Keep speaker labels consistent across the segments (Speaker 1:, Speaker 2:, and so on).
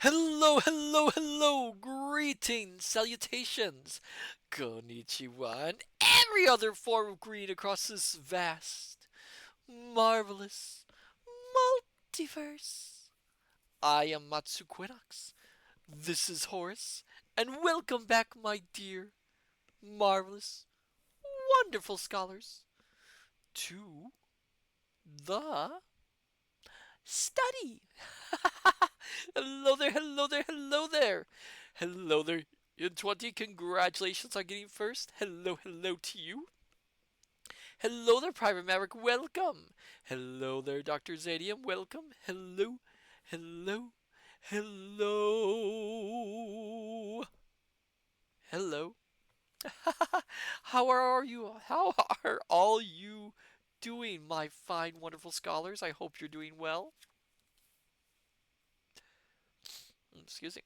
Speaker 1: Hello, hello, hello! Greetings, salutations, konnichiwa, and every other form of greeting across this vast, marvelous multiverse. I am Matsu Quinox. This is Horace, and welcome back, my dear, marvelous, wonderful scholars, to the study. Hello there, hello there, hello there. Hello there. In 20, congratulations on getting first. Hello, hello to you. Hello there, Private Maverick. Welcome. Hello there, Dr. Zadium. Welcome. Hello, hello, hello. Hello. How are you? How are all you doing, my fine, wonderful scholars? I hope you're doing well. Excuse me.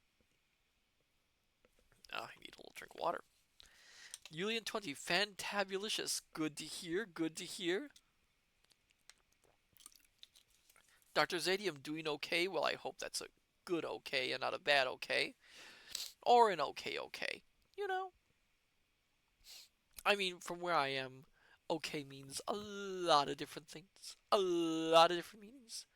Speaker 1: I need a little drink of water. Julian 20, fantabulicious. Good to hear, good to hear. Dr. Zadium doing okay? Well, I hope that's a good okay and not a bad okay. Or an okay okay. You know? I mean, from where I am, okay means a lot of different things. A lot of different meanings.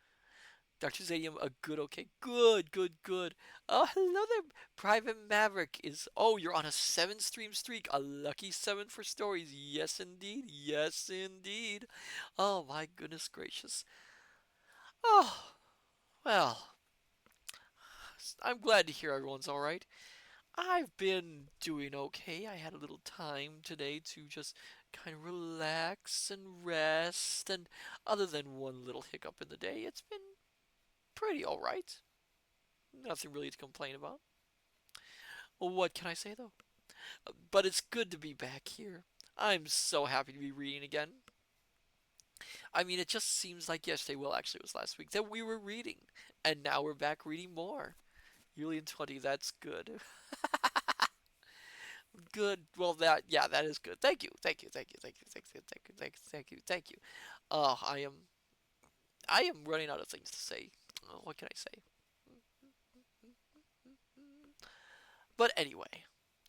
Speaker 1: Dr. Zadium, a good okay. Good, good, good. Oh, hello there. Private Maverick is. Oh, you're on a 7 stream streak. A lucky 7 for stories. Yes, indeed. Yes, indeed. Oh, my goodness gracious. Oh, well, I'm glad to hear everyone's alright. I've been doing okay. I had a little time today to just kind of relax and rest, and other than one little hiccup in the day, it's been pretty alright. Nothing really to complain about. Well, what can I say though? But it's good to be back here. I'm so happy to be reading again. I mean, it just seems like yesterday, well, actually, it was last week, that we were reading, and now we're back reading more. Julian 20, that's good. Good. Well, that is good. Thank you, thank you, thank you, thank you, thank you, thank you, thank you, thank you, thank you. I am running out of things to say. What can I say? But anyway,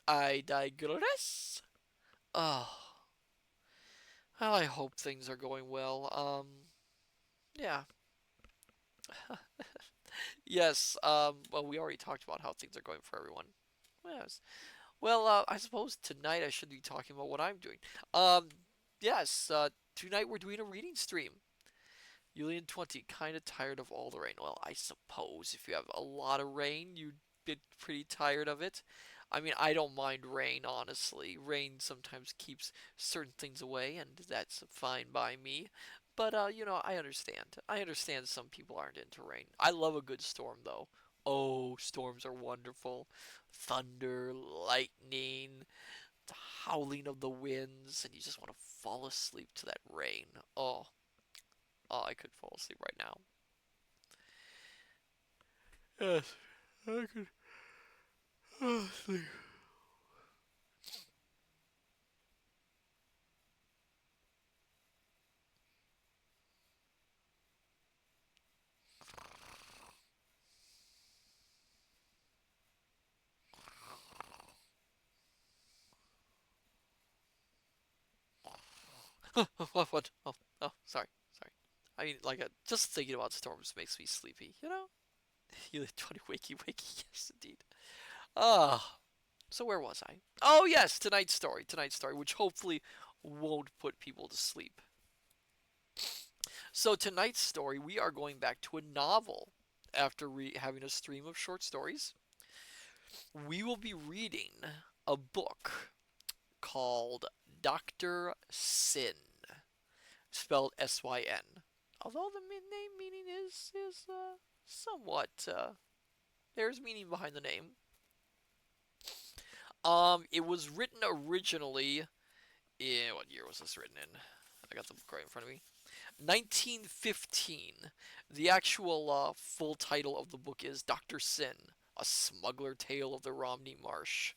Speaker 1: I digress. Oh, well, I hope things are going well. Yeah, yes. Well, we already talked about how things are going for everyone. Yes. Well, I suppose tonight I should be talking about what I'm doing. Um, yes. Tonight we're doing a reading stream. Julian 20, kind of tired of all the rain. Well, I suppose if you have a lot of rain, you'd get pretty tired of it. I mean, I don't mind rain, honestly. Rain sometimes keeps certain things away, and that's fine by me. But, I understand. I understand some people aren't into rain. I love a good storm, though. Oh, storms are wonderful. Thunder, lightning, the howling of the winds, and you just want to fall asleep to that rain. Oh, I could fall asleep right now. Yes, I could fall asleep. What? Oh, sorry, sorry. I mean, just thinking about storms makes me sleepy, you know? You 20 wakey wakey, yes, indeed. Ah, so where was I? Oh, yes, tonight's story, which hopefully won't put people to sleep. So tonight's story, we are going back to a novel after having a stream of short stories. We will be reading a book called Dr. Sin, spelled S-Y-N. Although the name meaning is somewhat there's meaning behind the name. It was written originally in what year was this written in? I got the book right in front of me. 1915. The actual full title of the book is Dr. Sin, A Smuggler Tale of the Romney Marsh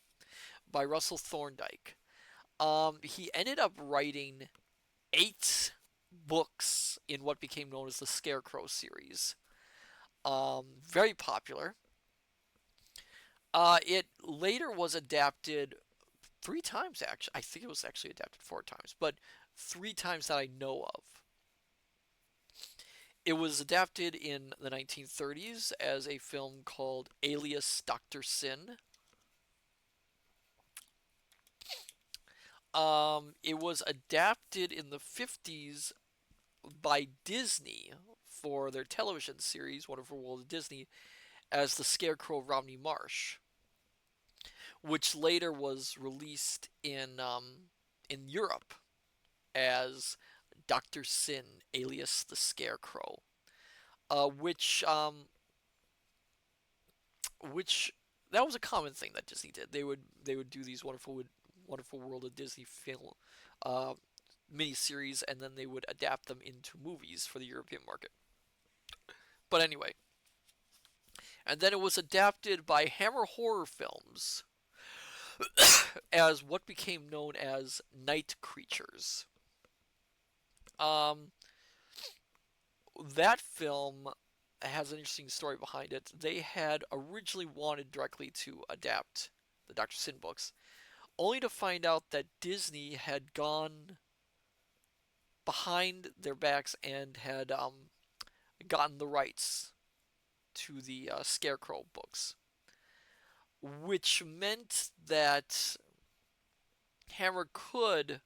Speaker 1: by Russell Thorndike. He ended up writing 8 books in what became known as the Scarecrow series. Very popular. It later was adapted three times, actually. I think it was actually adapted four times, but three times that I know of. It was adapted in the 1930s as a film called Alias Dr. Sin. It was adapted in the 50s by Disney for their television series, Wonderful World of Disney, as the Scarecrow Romney Marsh, which later was released in Europe as Dr. Sin, alias the Scarecrow, which which that was a common thing that Disney did. They would do these Wonderful World of Disney film uh, miniseries, and then they would adapt them into movies for the European market. But anyway, and then it was adapted by Hammer Horror Films as what became known as Night Creatures. Um, that film has an interesting story behind it. They had originally wanted directly to adapt the Dr. Sin books, only to find out that Disney had gone behind their backs and had gotten the rights to the Scarecrow books, which meant that Hammer could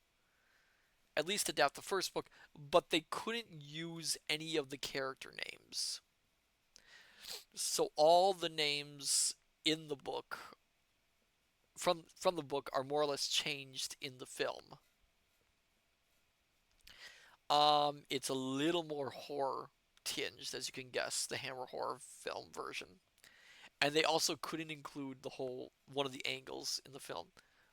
Speaker 1: at least adapt the first book, but they couldn't use any of the character names. So all the names in the book from the book are more or less changed in the film. It's a little more horror tinged, as you can guess, the Hammer horror film version. And they also couldn't include the whole one of the angles in the film,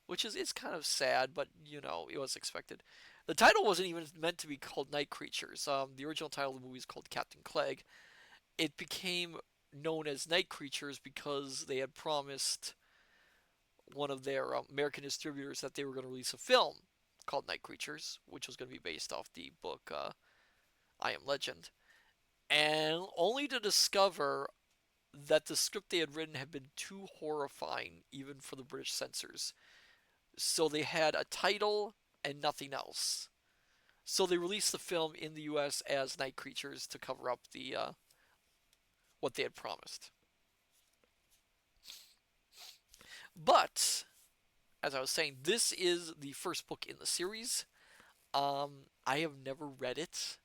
Speaker 1: which is it's kind of sad, but it was expected. The title wasn't even meant to be called Night Creatures. The original title of the movie is called Captain Clegg. It became known as Night Creatures because they had promised one of their American distributors that they were going to release a film called Night Creatures, which was going to be based off the book I Am Legend, and only to discover that the script they had written had been too horrifying even for the British censors. So they had a title and nothing else. So they released the film in the U.S. as Night Creatures to cover up the what they had promised. But as I was saying, this is the first book in the series. I have never read it.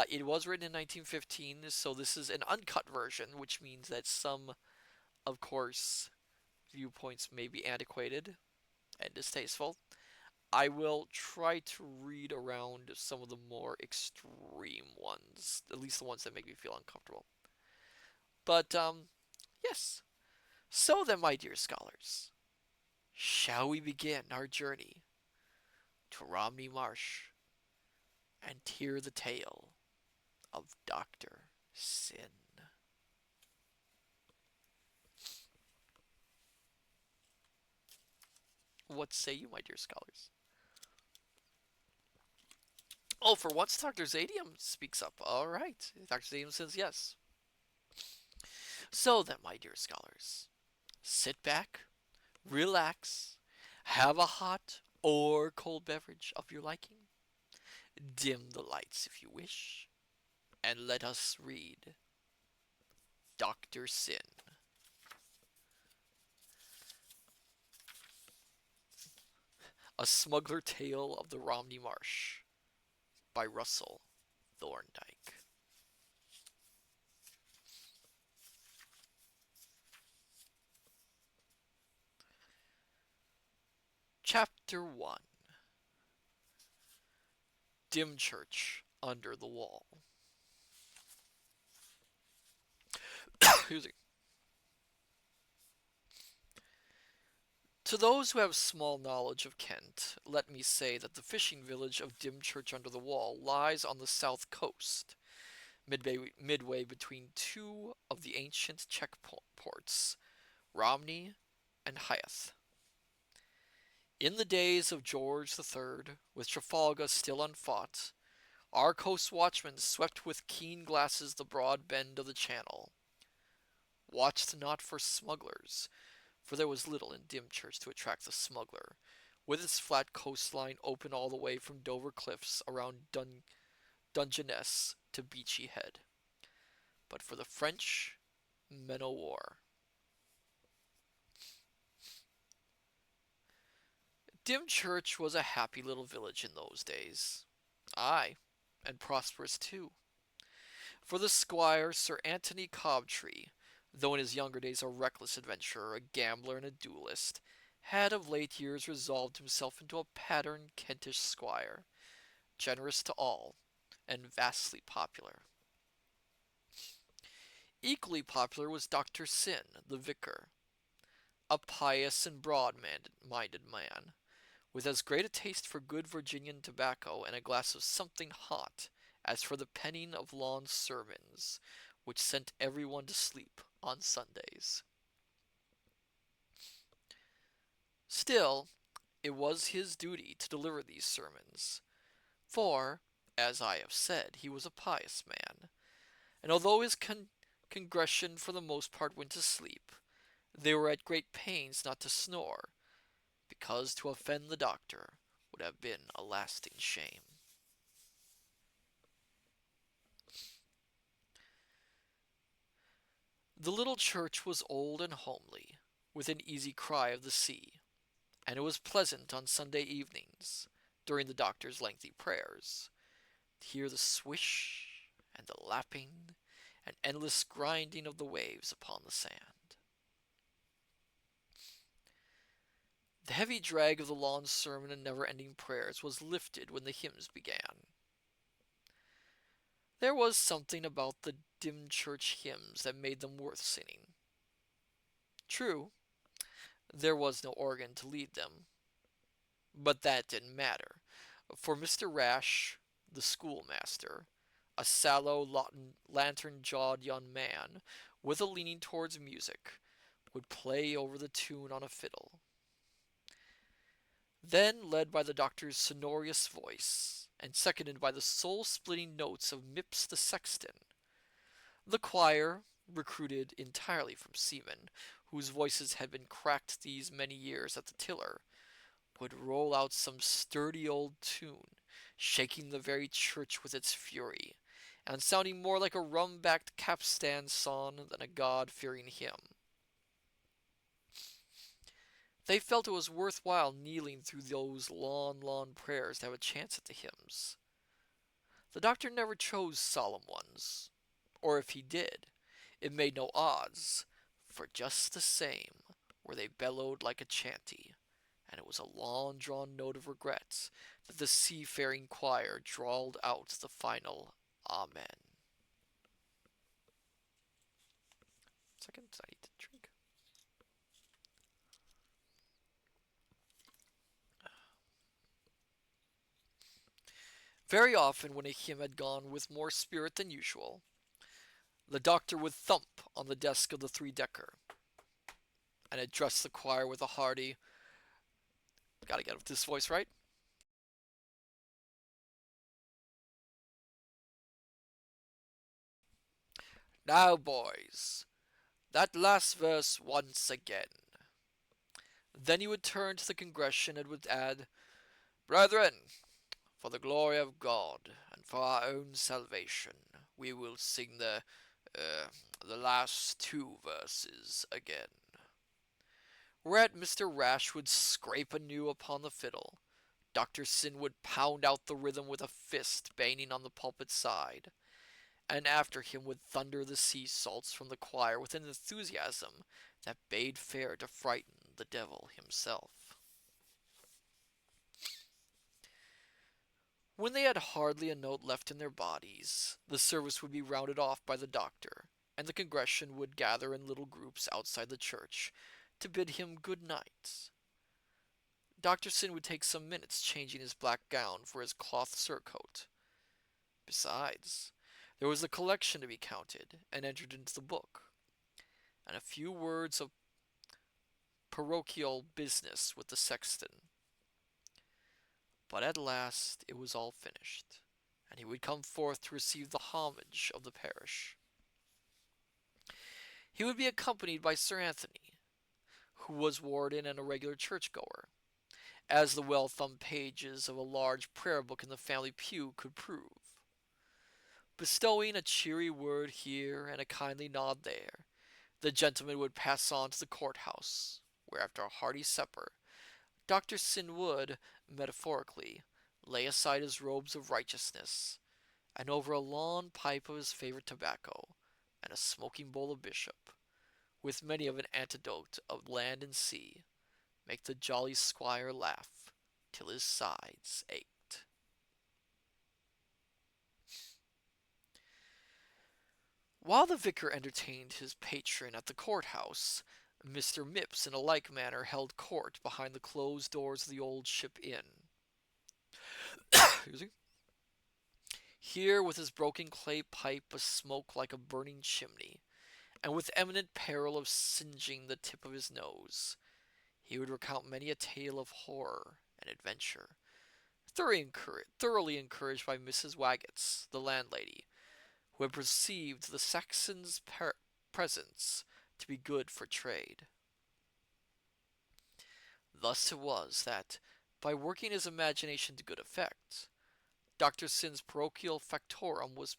Speaker 1: It was written in 1915, so this is an uncut version, which means that some, of course, viewpoints may be antiquated and distasteful. I will try to read around some of the more extreme ones, at least the ones that make me feel uncomfortable. But, yes. So then, my dear scholars, shall we begin our journey to Romney Marsh and hear the tale of Dr. Sin? What say you, my dear scholars? Oh, for once, Dr. Zadium speaks up. All right. Dr. Zadium says yes. So then, my dear scholars, sit back, relax, have a hot or cold beverage of your liking, dim the lights if you wish, and let us read Dr. Sin, A Smuggler Tale of the Romney Marsh by Russell Thorndike. Chapter 1, Dymchurch Under the Wall. Excuse me. To those who have small knowledge of Kent, let me say that the fishing village of Dymchurch Under the Wall lies on the south coast, midway between two of the ancient Czech ports, Romney and Hythe. In the days of George III, with Trafalgar still unfought, our coast watchmen swept with keen glasses the broad bend of the channel. watched not for smugglers, for there was little in Dymchurch to attract the smuggler, with its flat coastline open all the way from Dover cliffs around Dungeness to Beachy Head, but for the French men o' war. Dymchurch was a happy little village in those days. Ay, and prosperous too. For the squire, Sir Antony Cobtree, though in his younger days a reckless adventurer, a gambler, and a duellist, had of late years resolved himself into a pattern Kentish squire, generous to all, and vastly popular. Equally popular was Dr. Syn, the vicar, a pious and broad-minded man, with as great a taste for good Virginian tobacco and a glass of something hot as for the penning of lawn sermons, which sent every one to sleep on Sundays. Still, it was his duty to deliver these sermons, for, as I have said, he was a pious man, and although his congregation for the most part went to sleep, they were at great pains not to snore, because to offend the doctor would have been a lasting shame. The little church was old and homely, with an easy cry of the sea, and it was pleasant on Sunday evenings, during the doctor's lengthy prayers, to hear the swish and the lapping and endless grinding of the waves upon the sand. The heavy drag of the long sermon and never-ending prayers was lifted when the hymns began. There was something about the Dymchurch hymns that made them worth singing. True, there was no organ to lead them, but that didn't matter, for Mr. Rash, the schoolmaster, a sallow, lantern-jawed young man, with a leaning towards music, would play over the tune on a fiddle. Then, led by the doctor's sonorous voice, and seconded by the soul-splitting notes of Mipps the sexton, the choir, recruited entirely from seamen, whose voices had been cracked these many years at the tiller, would roll out some sturdy old tune, shaking the very church with its fury, and sounding more like a rum-backed capstan song than a God-fearing hymn. They felt it was worth while kneeling through those long prayers to have a chance at the hymns. The doctor never chose solemn ones, or if he did, it made no odds, for just the same were they bellowed like a chanty, and it was a long-drawn note of regret that the seafaring choir drawled out the final Amen. Seconds, I need to drink. Very often, when a hymn had gone with more spirit than usual, the doctor would thump on the desk of the three-decker and address the choir with a hearty, gotta get this voice right. Now, boys, that last verse once again. Then he would turn to the congregation and would add, Brethren, for the glory of God and for our own salvation, we will sing uh, the last two verses again. Whereat Mr. Rash would scrape anew upon the fiddle. Dr. Syn would pound out the rhythm with a fist banging on the pulpit side, and after him would thunder the sea salts from the choir with an enthusiasm that bade fair to frighten the devil himself. When they had hardly a note left in their bodies, the service would be rounded off by the doctor, and the congregation would gather in little groups outside the church to bid him good night. Dr. Syn would take some minutes changing his black gown for his cloth surcoat. Besides, there was a collection to be counted and entered into the book, and a few words of parochial business with the sexton. But at last it was all finished, and he would come forth to receive the homage of the parish. He would be accompanied by Sir Anthony, who was warden and a regular churchgoer, as the well thumbed pages of a large prayer book in the family pew could prove. Bestowing a cheery word here and a kindly nod there, the gentleman would pass on to the courthouse, where after a hearty supper, Dr. Sin would, metaphorically, lay aside his robes of righteousness, and over a long pipe of his favorite tobacco, and a smoking bowl of bishop, with many of an antidote of land and sea, make the jolly squire laugh till his sides ached. While the vicar entertained his patron at the courthouse, Mr. Mipps in a like manner held court behind the closed doors of the old Ship Inn. Here, with his broken clay pipe a smoke like a burning chimney, and with imminent peril of singeing the tip of his nose, he would recount many a tale of horror and adventure, thoroughly encouraged by Mrs. Waggetts, the landlady, who had perceived the Saxon's presence to be good for trade. Thus it was that, by working his imagination to good effect, Dr. Sin's parochial factotum was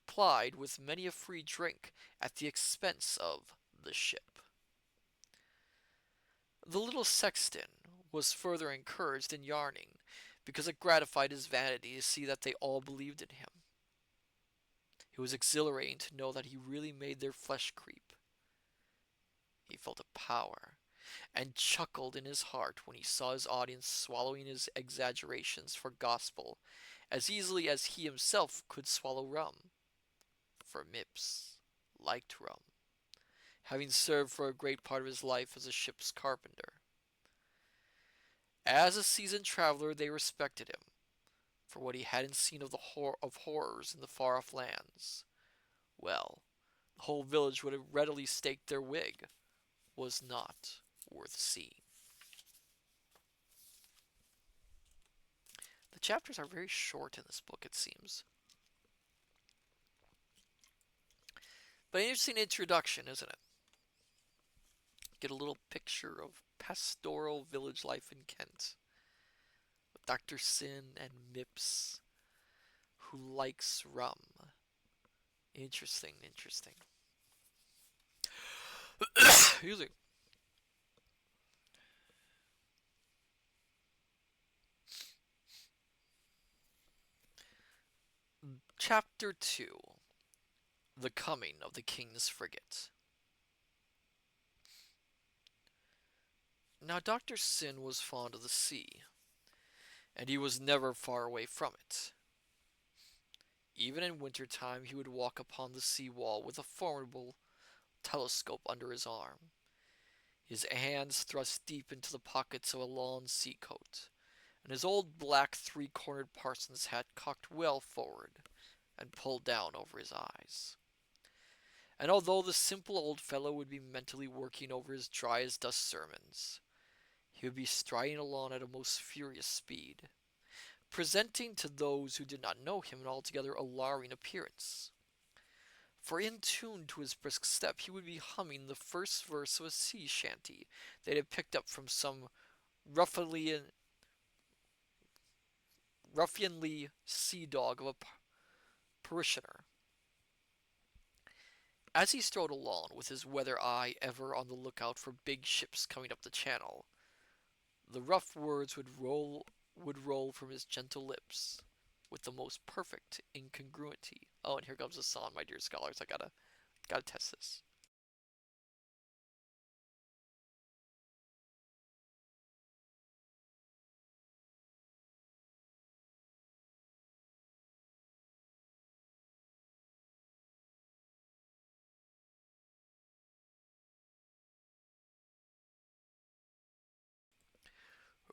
Speaker 1: plied with many a free drink at the expense of the ship. The little sexton was further encouraged in yarning, because it gratified his vanity to see that they all believed in him. It was exhilarating to know that he really made their flesh creep. He felt a power, and chuckled in his heart when he saw his audience swallowing his exaggerations for gospel as easily as he himself could swallow rum. For Mipps liked rum, having served for a great part of his life as a ship's carpenter. As a seasoned traveler, they respected him for what he hadn't seen of of horrors in the far-off lands. Well, the whole village would have readily staked their wig was not worth seeing. The chapters are very short in this book, it seems. But an interesting introduction, isn't it? Get a little picture of pastoral village life in Kent. With Dr. Sin and Mipps, who likes rum. Interesting, interesting. Excuse Chapter 2: The Coming of the King's Frigate. Now Dr. Sin was fond of the sea, and he was never far away from it. Even in winter time he would walk upon the sea wall with a formidable telescope under his arm, his hands thrust deep into the pockets of a long sea coat, and his old black three-cornered parson's hat cocked well forward and pulled down over his eyes. And although the simple old fellow would be mentally working over his dry-as-dust sermons, he would be striding along at a most furious speed, presenting to those who did not know him an altogether alarming appearance. For in tune to his brisk step he would be humming the first verse of a sea shanty that he had picked up from some ruffianly sea dog of a parishioner. As he strode along, with his weather eye ever on the lookout for big ships coming up the channel, the rough words would roll from his gentle lips with the most perfect incongruity. Oh, and here comes the song, my dear scholars. I gotta test this.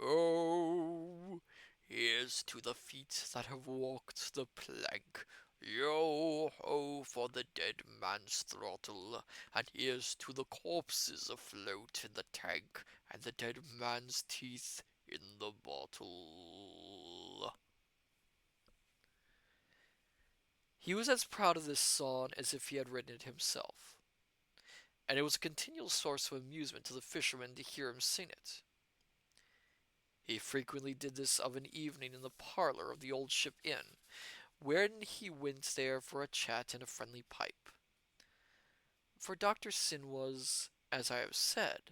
Speaker 1: Oh, here's to the feet that have walked the plank. Yo ho for the dead man's throttle, and here's to the corpses afloat in the tank, and the dead man's teeth in the bottle. He was as proud of this song as if he had written it himself. and it was a continual source of amusement to the fishermen to hear him sing it. He frequently did this of an evening in the parlor of the old Ship Inn, when he went there for a chat and a friendly pipe. For Dr. Syn was, as I have said,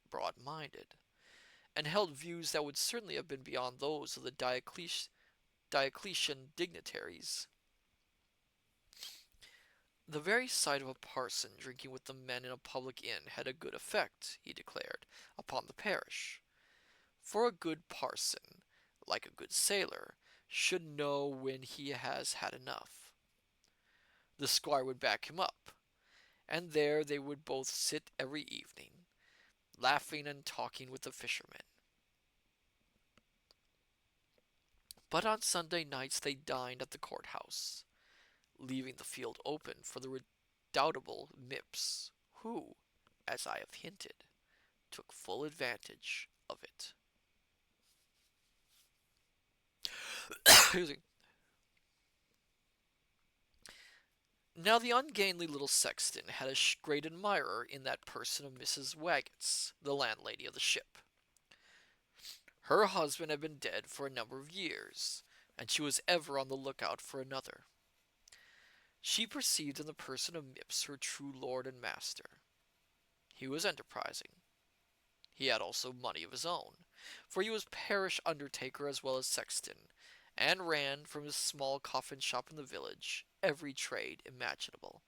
Speaker 1: broad-minded, and held views that would certainly have been beyond those of the Diocletian dignitaries. The very sight of a parson drinking with the men in a public inn had a good effect, he declared, upon the parish. For a good parson, like a good sailor, should know when he has had enough. The squire would back him up, and there they would both sit every evening, laughing and talking with the fishermen. But on Sunday nights they dined at the courthouse, leaving the field open for the redoubtable Mipps, who, as I have hinted, took full advantage of it. Now the ungainly little sexton had a great admirer in that person of Mrs. Waggetts, the landlady of the Ship. Her husband had been dead for a number of years, and she was ever on the lookout for another. She perceived in the person of Mipps her true lord and master. He was enterprising. He had also money of his own, for he was parish undertaker as well as sexton, and ran, from his small coffin shop in the village, every trade imaginable.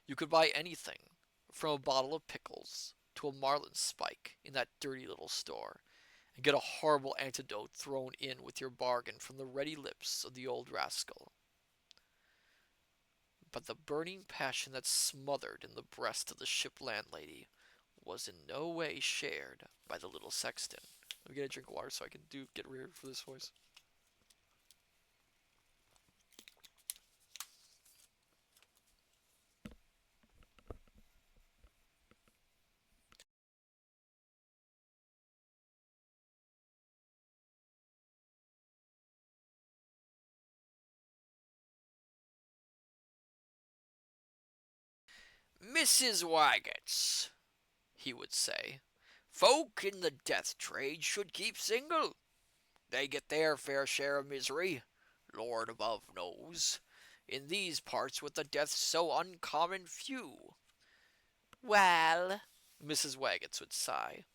Speaker 1: You could buy anything, from a bottle of pickles to a marlin spike, in that dirty little store, and get a horrible antidote thrown in with your bargain from the ready lips of the old rascal. But the burning passion that smothered in the breast of the Ship landlady was in no way shared by the little sexton. Let me get a drink of water so I can get ready for this voice. Mrs. Waggetts, he would say, folk in the death trade should keep single. They get their fair share of misery, Lord above knows, in these parts with the deaths so uncommon few. Well, Mrs. Waggetts would sigh,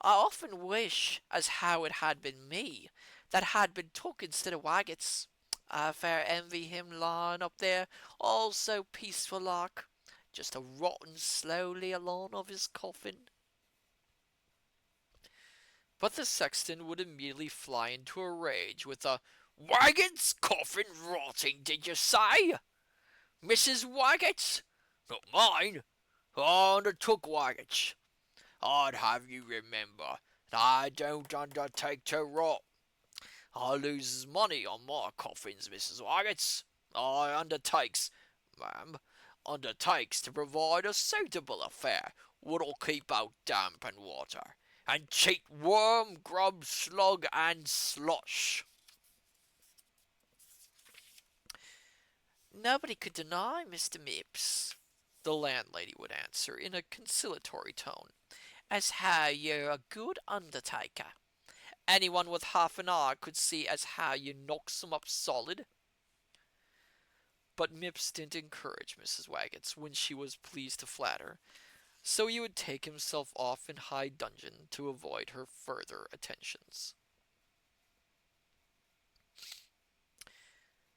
Speaker 1: I often wish as how it had been me that had been took instead of Waggetts. I fair envy him lying up there, all so peaceful like, just a rotting slowly along of his coffin. But the sexton would immediately fly into a rage with a "Waggetts' coffin rotting, did you say? Mrs. Waggetts? Not mine. I undertook Waggetts. I'd have you remember that I don't undertake to rot. I loses money on my coffins, Mrs. Waggetts. I undertakes to provide a suitable affair what'll keep out damp and water, and cheat worm, grub, slug, and slush. Nobody could deny, Mr. Mipps, the landlady would answer in a conciliatory tone, as how you're a good undertaker. Anyone with half an eye could see as how you knocks 'em up solid. But Mipps didn't encourage Mrs. Waggetts when she was pleased to flatter, so he would take himself off in high dudgeon to avoid her further attentions.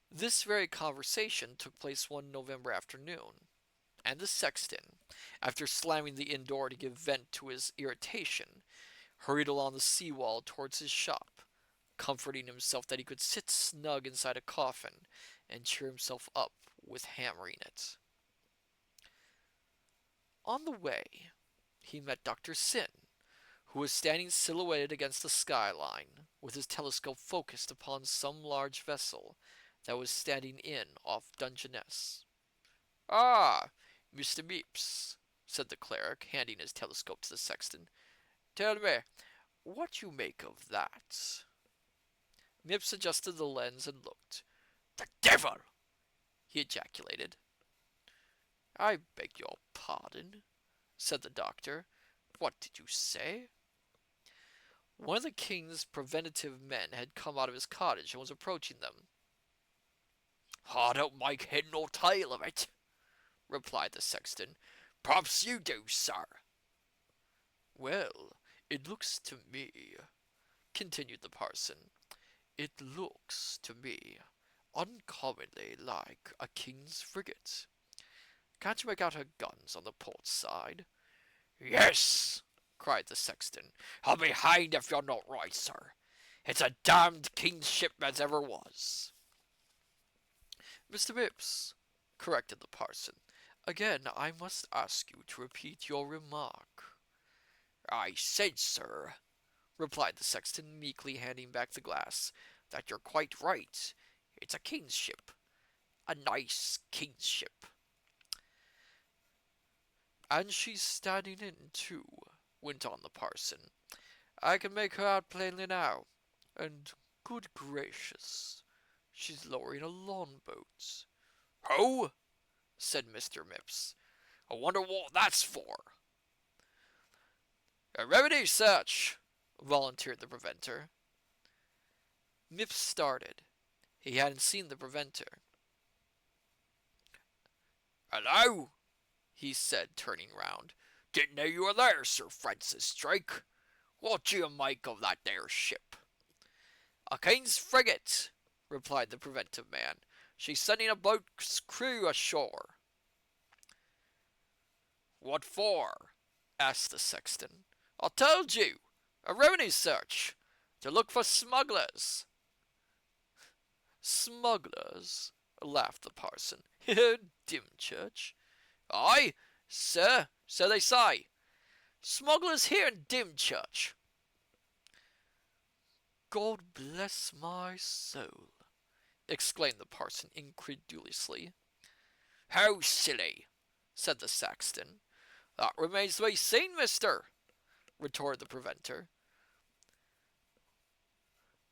Speaker 1: This very conversation took place one November afternoon, and the sexton, after slamming the inn door to give vent to his irritation, hurried along the sea wall towards his shop, comforting himself that he could sit snug inside a coffin and cheer himself up with hammering it. On the way, he met Dr. Syn, who was standing silhouetted against the skyline, with his telescope focused upon some large vessel that was standing in off Dungeness. "Ah, Mr. Mipps," said the cleric, handing his telescope to the sexton, "tell me what you make of that." Mipps adjusted the lens and looked. "The devil!" he ejaculated. I beg your pardon, said the doctor. What did you say? One of the king's preventative men had come out of his cottage and was approaching them. I don't make head nor tail of it, replied the sexton. Perhaps you do, sir. Well, it looks to me, continued the parson, it looks to me uncommonly like a king's frigate. Can't you make out her guns on the port side? Yes, cried the sexton. I'll be hanged if you're not right, sir. It's a damned king's ship as ever was. Mr. Mipps, corrected the parson, again I must ask you to repeat your remark. I said, sir, replied the sexton, meekly handing back the glass, that you're quite right. It's a king's ship. A nice king's ship. And she's standing in, too, went on the parson. I can make her out plainly now. And, good gracious, she's lowering a longboat. Ho! said Mr. Mipps. I wonder what that's for. A remedy search, volunteered the preventer. Mipps started. He hadn't seen the preventer. Hello, he said, turning round. Didn't know you were there, Sir Francis Drake. What do you make of that there ship? A king's frigate, replied the preventive man. She's sending a boat's crew ashore. What for? asked the sexton. I told you, a revenue search, to look for smugglers. Smugglers? Laughed the parson. Dymchurch? Aye, sir, so they say. Smugglers here in Dymchurch. God bless my soul, exclaimed the parson incredulously. How silly, said the sexton. That remains to be seen, mister, retorted the preventer.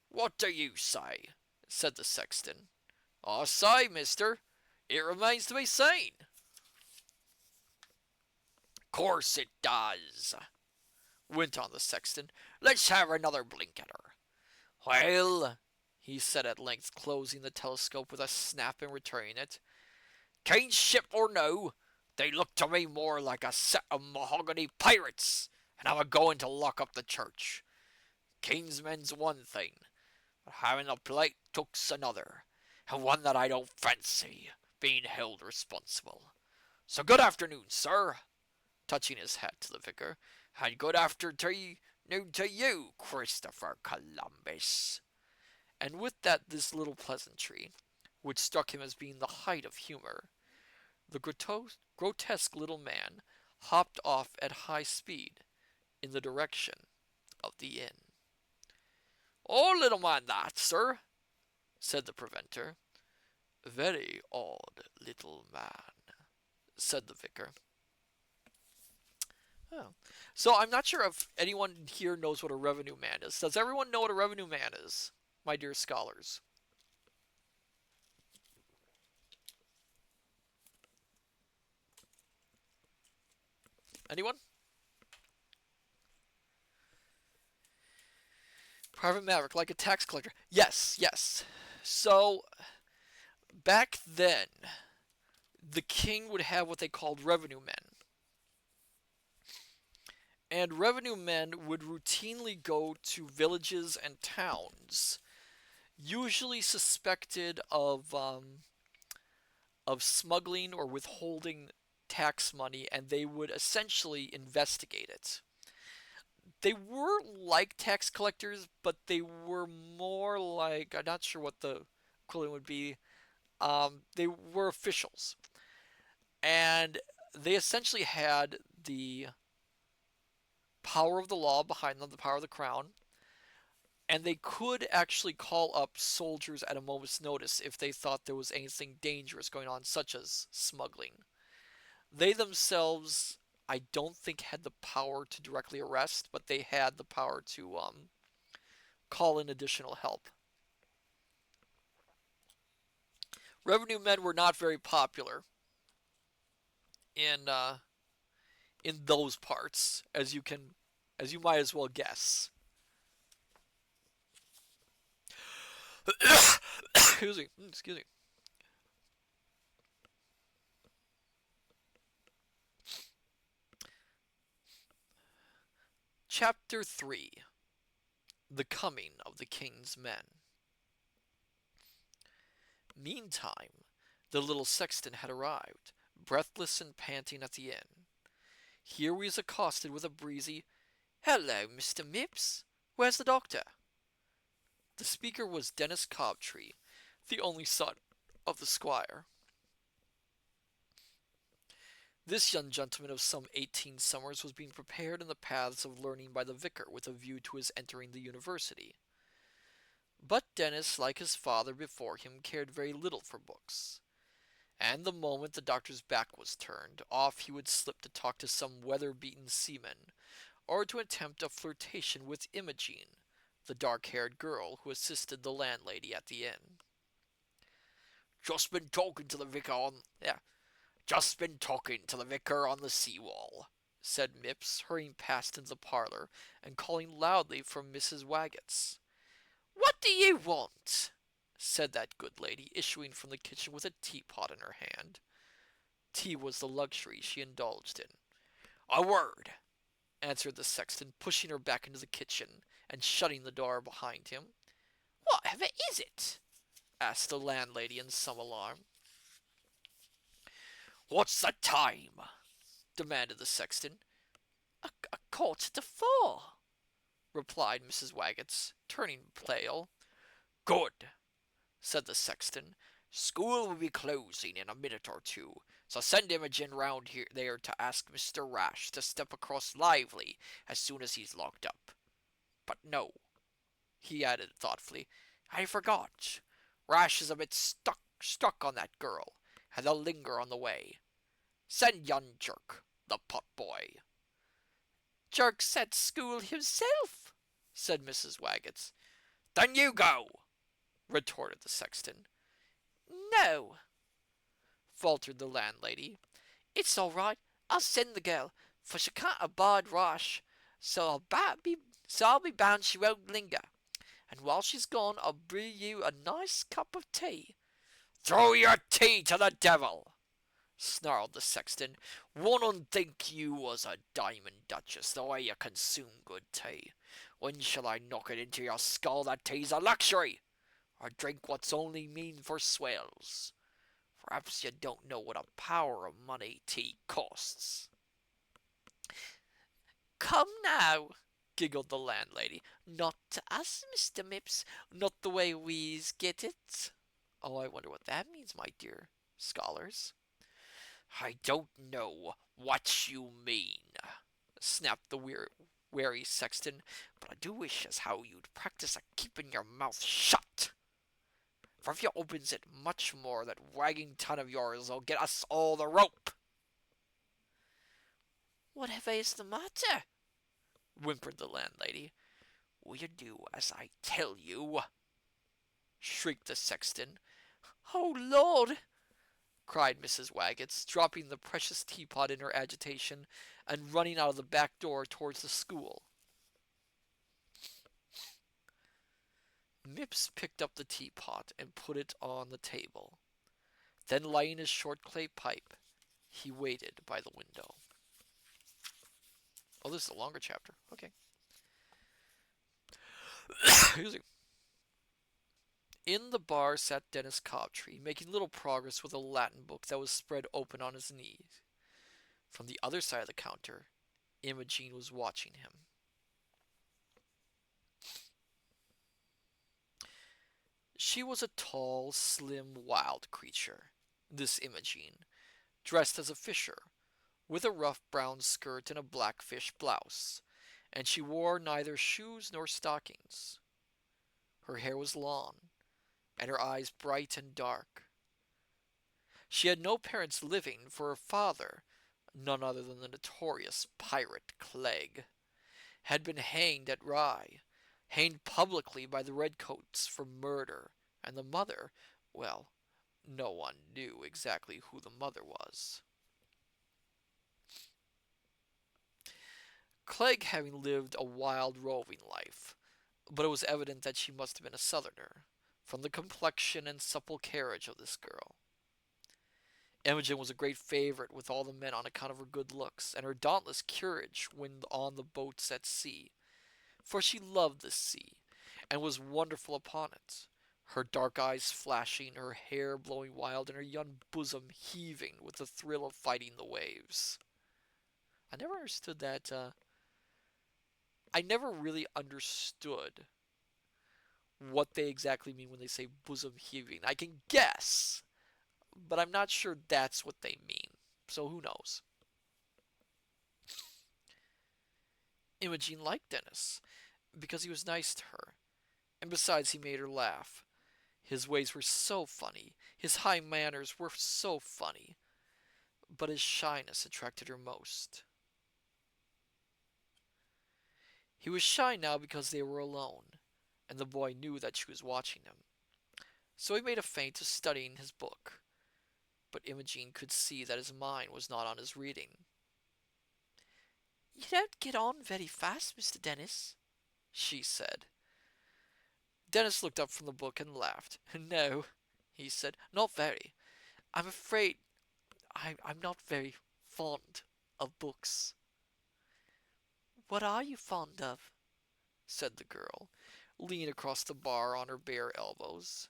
Speaker 1: What do you say? Said the sexton. I say, mister, it remains to be seen. Course it does, went on the sexton. Let's have another blink at her. Well, he said at length, closing the telescope with a snap and returning it. King's ship or no, they look to me more like a set of mahogany pirates, and I'm a-going to lock up the church. King's men's one thing, but having the plate took's another, and one that I don't fancy being held responsible. So good afternoon, sir, touching his hat to the vicar, and good afternoon to you, Christopher Columbus. And with this little pleasantry, which struck him as being the height of humor, the grotesque little man hopped off at high speed in the direction of the inn. "Oh, little man that, sir," said the preventer. "Very odd little man," said the vicar. Oh. So I'm not sure if anyone here knows what a revenue man is. Does everyone know what a revenue man is, my dear scholars? Anyone? Private maverick, like a tax collector. Yes, yes. So back then, the king would have what they called revenue men. And revenue men would routinely go to villages and towns, usually suspected of smuggling or withholding tax money, and they would essentially investigate it. They were like tax collectors, but they were more like, I'm not sure what the equivalent would be. They were officials, and they essentially had the power of the law behind them, the power of the crown, and they could actually call up soldiers at a moment's notice if they thought there was anything dangerous going on, such as smuggling. They themselves, I don't think, had the power to directly arrest, but they had the power to call in additional help. Revenue men were not very popular. in those parts, as you might as well guess. Excuse me. Excuse me. Chapter 3. The Coming of the King's Men. Meantime, the little sexton had arrived, breathless and panting at the inn. Here he was accosted with a breezy, "Hello, Mr. Mipps. Where's the doctor?" The speaker was Dennis Cobtree, the only son of the squire. This young gentleman of some 18 summers was being prepared in the paths of learning by the vicar with a view to his entering the university. But Dennis, like his father before him, cared very little for books, and the moment the doctor's back was turned, off he would slip to talk to some weather-beaten seaman, or to attempt a flirtation with Imogene, the dark-haired girl who assisted the landlady at the inn. "Just been talking to the vicar on Just been talking to the vicar on the seawall," said Mipps, hurrying past into the parlour and calling loudly for Mrs. Waggetts. "What do you want?" said that good lady, issuing from the kitchen with a teapot in her hand. Tea was the luxury she indulged in. "A word," answered the sexton, pushing her back into the kitchen and shutting the door behind him. "Whatever is it?" asked the landlady in some alarm. "What's the time?" demanded the sexton. "A quarter to 4," replied Mrs. Waggetts, turning pale. "Good," said the sexton. "School will be closing in a minute or two, so send Imogen round here there to ask Mr. Rash to step across lively as soon as he's locked up. But no," he added thoughtfully, "I forgot. Rash is a bit struck on that girl, and they'll linger on the way. Send young Jerk, the pot-boy." "Jerk's at school himself," said Mrs. Waggetts. "Then you go," retorted the sexton. "No," faltered the landlady. "It's all right. I'll send the girl, for she can't abide Rash, so I'll be bound she won't linger. And while she's gone, I'll brew you a nice cup of tea."
Speaker 2: "Throw your tea to the devil!"
Speaker 1: snarled the sexton.
Speaker 2: "One 'ud think you was a diamond duchess, the way you consume good tea. When shall I knock it into your skull that tea's a luxury, or drink what's only mean for swells? Perhaps you don't know what a power of money tea costs."
Speaker 1: "Come now," giggled the landlady. "Not to us, Mr. Mipps. Not the way we's get it." Oh, I wonder what that means, my dear scholars.
Speaker 2: "I don't know what you mean,"
Speaker 1: snapped the wary sexton,
Speaker 2: "but I do wish as how you'd practice a keeping your mouth shut. For if you opens it much more, that wagging tongue of yours'll get us all the rope."
Speaker 1: "Whatever is the matter?"
Speaker 2: whimpered the landlady. "Will you do as I tell you?"
Speaker 1: shrieked the sexton. "Oh, Lord!" cried Mrs. Waggetts, dropping the precious teapot in her agitation and running out of the back door towards the school. Mipps picked up the teapot and put it on the table. Then, lighting his short clay pipe, he waited by the window. Oh, this is a longer chapter. Okay. In the bar sat Dennis Cobtree, making little progress with a Latin book that was spread open on his knees. From the other side of the counter, Imogene was watching him. She was a tall, slim, wild creature, this Imogene, dressed as a fisher, with a rough brown skirt and a black fish blouse, and she wore neither shoes nor stockings. Her hair was long, and her eyes bright and dark. She had no parents living, for her father, none other than the notorious pirate Clegg, had been hanged at Rye, hanged publicly by the redcoats for murder, and the mother, well, no one knew exactly who the mother was. Clegg having lived a wild, roving life, but it was evident that she must have been a southerner, from the complexion and supple carriage of this girl. Imogen was a great favorite with all the men on account of her good looks and her dauntless courage when on the boats at sea, for she loved the sea, and was wonderful upon it, her dark eyes flashing, her hair blowing wild, and her young bosom heaving with the thrill of fighting the waves. I never understood that. I never really understood what they exactly mean when they say bosom heaving. I can guess, but I'm not sure that's what they mean. So who knows? Imogene liked Dennis because he was nice to her, and besides, he made her laugh. His ways were so funny, his high manners were so funny, but his shyness attracted her most. He was shy now because they were alone, and the boy knew that she was watching him. So he made a feint of studying his book, but Imogene could see that his mind was not on his reading. "You don't get on very fast, Mr. Dennis," she said. Dennis looked up from the book and laughed. "No," he said, "not very. I'm afraid I'm not very fond of books." "What are you fond of?" said the girl, leaning across the bar on her bare elbows.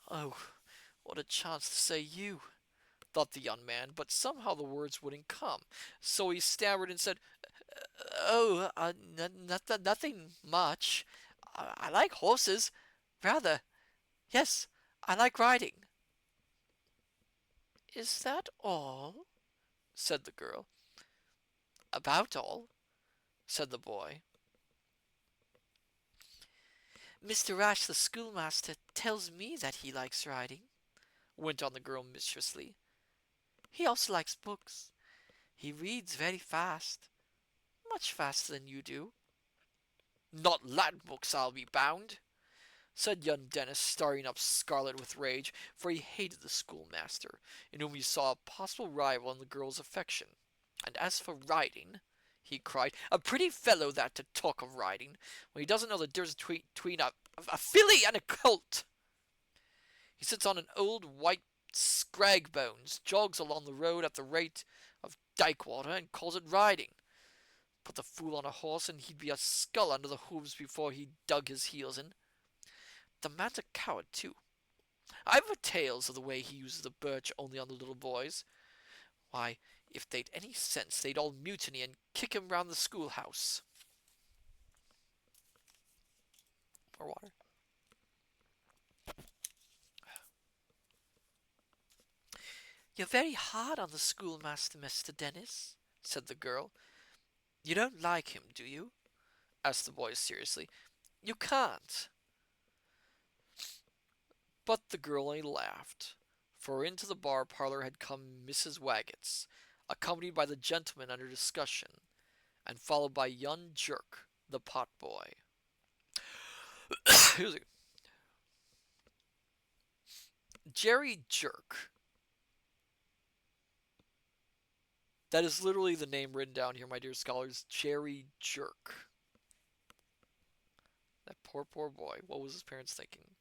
Speaker 1: "Oh, what a chance to say you," thought the young man, but somehow the words wouldn't come. So he stammered and said, "Oh, nothing much. I like horses. Rather, yes, I like riding." "Is that all?" said the girl. "About all," said the boy. "Mr. Rash, the schoolmaster, tells me that he likes riding," went on the girl mischievously. "He also likes books. He reads very fast, much faster than you do." "Not Latin books, I'll be bound," said young Dennis, starting up scarlet with rage, for he hated the schoolmaster, in whom he saw a possible rival in the girl's affection. "And as for riding," he cried, "a pretty fellow that to talk of riding, when he doesn't know the difference between a filly and a colt. He sits on an old white scrag bones, jogs along the road at the rate of Dykewater, and calls it riding. Put the fool on a horse, and he'd be a skull under the hoofs before he dug his heels in. The man's a coward, too. I've heard tales of the way he uses the birch only on the little boys. Why, if they'd any sense, they'd all mutiny and kick him round the schoolhouse." More water. "You're very hard on the schoolmaster, Mr. Dennis," said the girl. "You don't like him, do you?" asked the boy seriously. "You can't." But the girl only laughed, for into the bar parlor had come Mrs. Waggetts, accompanied by the gentleman under discussion, and followed by young Jerk, the pot boy. Excuse me. Jerry Jerk. That is literally the name written down here, my dear scholars. Jerry Jerk. That poor, poor boy. What was his parents thinking?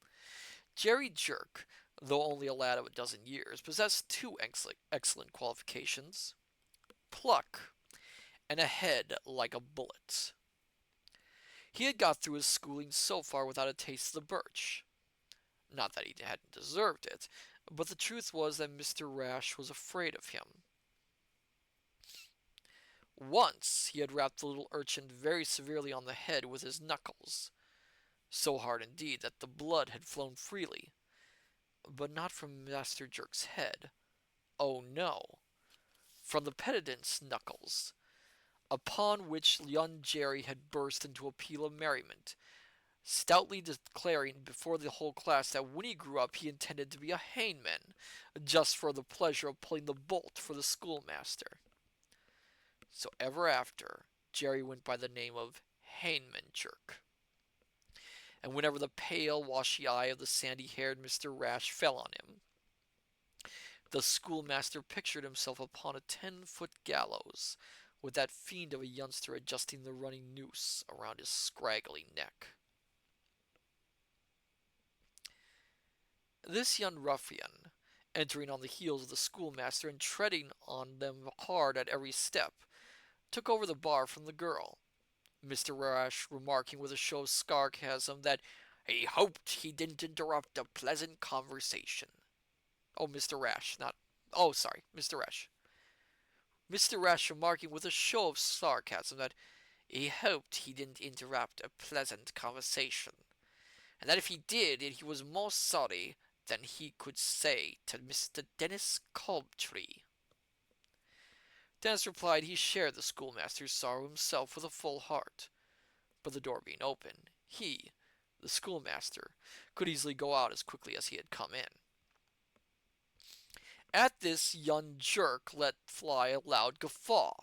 Speaker 1: Jerry Jerk, though only a lad of a dozen years, possessed two excellent qualifications: pluck and a head like a bullet. He had got through his schooling so far without a taste of the birch. Not that he hadn't deserved it, but the truth was that Mr. Rash was afraid of him. Once he had rapped the little urchin very severely on the head with his knuckles, so hard indeed that the blood had flown freely, but not from Master Jerk's head. Oh no, from the pedant's knuckles, upon which young Jerry had burst into a peal of merriment, stoutly declaring before the whole class that when he grew up he intended to be a hangman, just for the pleasure of pulling the bolt for the schoolmaster. So ever after, Jerry went by the name of Hangman Jerk. And whenever the pale, washy eye of the sandy-haired Mr. Rash fell on him, The schoolmaster pictured himself upon a 10-foot gallows, with that fiend of a youngster adjusting the running noose around his scraggly neck. This young ruffian, entering on the heels of the schoolmaster and treading on them hard at every step, took over the bar from the girl, Mr. Rash remarking with a show of sarcasm that he hoped he didn't interrupt a pleasant conversation. Oh, Mr. Rash, not. Oh, sorry, Mr. Rash. Mr. Rash remarking with a show of sarcasm that he hoped he didn't interrupt a pleasant conversation, and that if he did, he was more sorry than he could say to Mr. Dennis Cobtree. Dennis replied he shared the schoolmaster's sorrow himself with a full heart, but the door being open, he, the schoolmaster, could easily go out as quickly as he had come in. At this, young Jerk let fly a loud guffaw,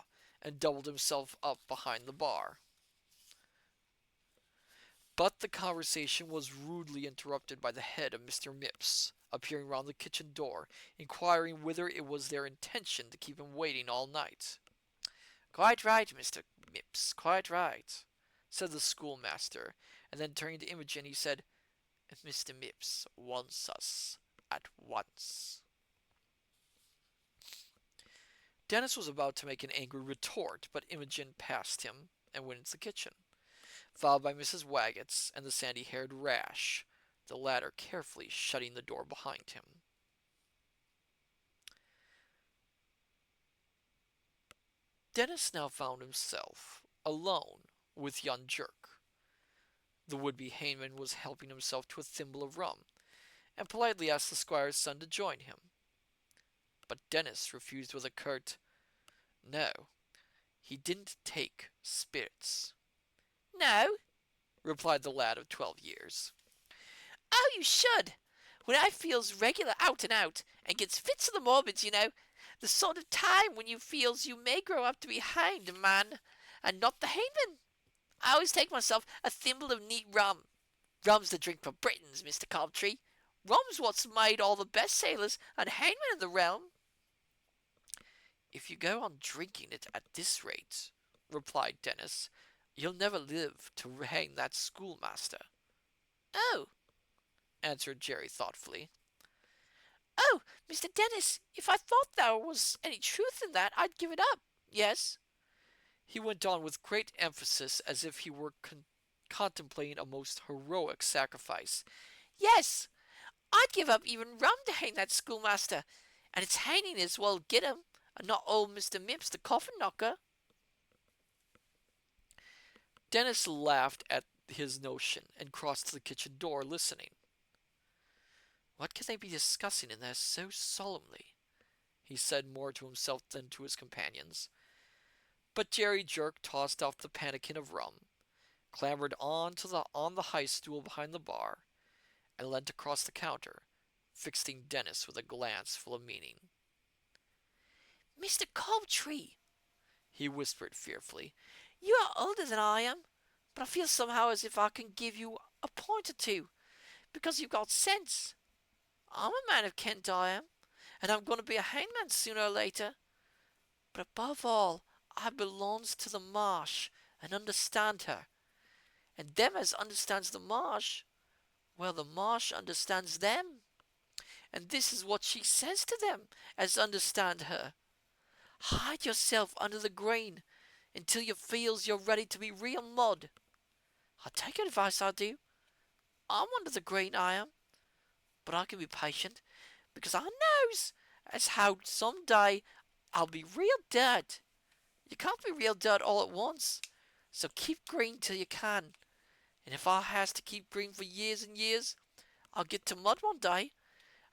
Speaker 1: and doubled himself up behind the bar. But the conversation was rudely interrupted by the head of Mr. Mipps, appearing round the kitchen door, inquiring whether it was their intention to keep him waiting all night. "Quite right, Mr. Mipps, quite right," said the schoolmaster, and then turning to Imogen, he said, "Mr. Mipps wants us at once." Dennis was about to make an angry retort, but Imogen passed him and went into the kitchen, followed by Mrs. Waggetts and the sandy-haired Rash, the latter carefully shutting the door behind him. Dennis now found himself alone with young Jerk. The would-be hangman was helping himself to a thimble of rum, and politely asked the squire's son to join him. But Dennis refused with a curt "No, he didn't take spirits." "No?" replied the lad of 12 years. "Oh, you should. When I feels regular out and out, and gets fits of the morbids, you know, the sort of time when you feels you may grow up to be hanged, man, and not the hangman. I always take myself a thimble of neat rum. Rum's the drink for Britons, Mr. Cobtree. Rum's what's made all the best sailors and hangmen in the realm." "If you go on drinking it at this rate," replied Dennis, "you'll never live to hang that schoolmaster." "Oh," answered Jerry thoughtfully. "Oh, Mr. Dennis, if I thought there was any truth in that, I'd give it up. Yes," he went on with great emphasis, as if he were contemplating a most heroic sacrifice. "Yes, I'd give up even rum to hang that schoolmaster, and it's hanging as well get him, and not old Mr. Mipps, the coffin knocker." Dennis laughed at his notion and crossed to the kitchen door, listening. "What can they be discussing in there so solemnly?" he said more to himself than to his companions. But Jerry Jerk tossed off the pannikin of rum, clambered on the high stool behind the bar, and leant across the counter, fixing Dennis with a glance full of meaning. "Mr. Cobtree," he whispered fearfully, "you are older than I am, but I feel somehow as if I can give you a point or two, because you've got sense. I'm a man of Kent, I am, and I'm going to be a hangman sooner or later. But above all, I belongs to the marsh and understand her. And them as understands the marsh, well, the marsh understands them. And this is what she says to them as understand her. Hide yourself under the green until you feels you're ready to be real mud. I take your advice, I do. I'm under the green, I am. But I can be patient, because I knows as how some day I'll be real dirt. You can't be real dirt all at once, so keep green till you can. And if I has to keep green for years and years, I'll get to mud one day,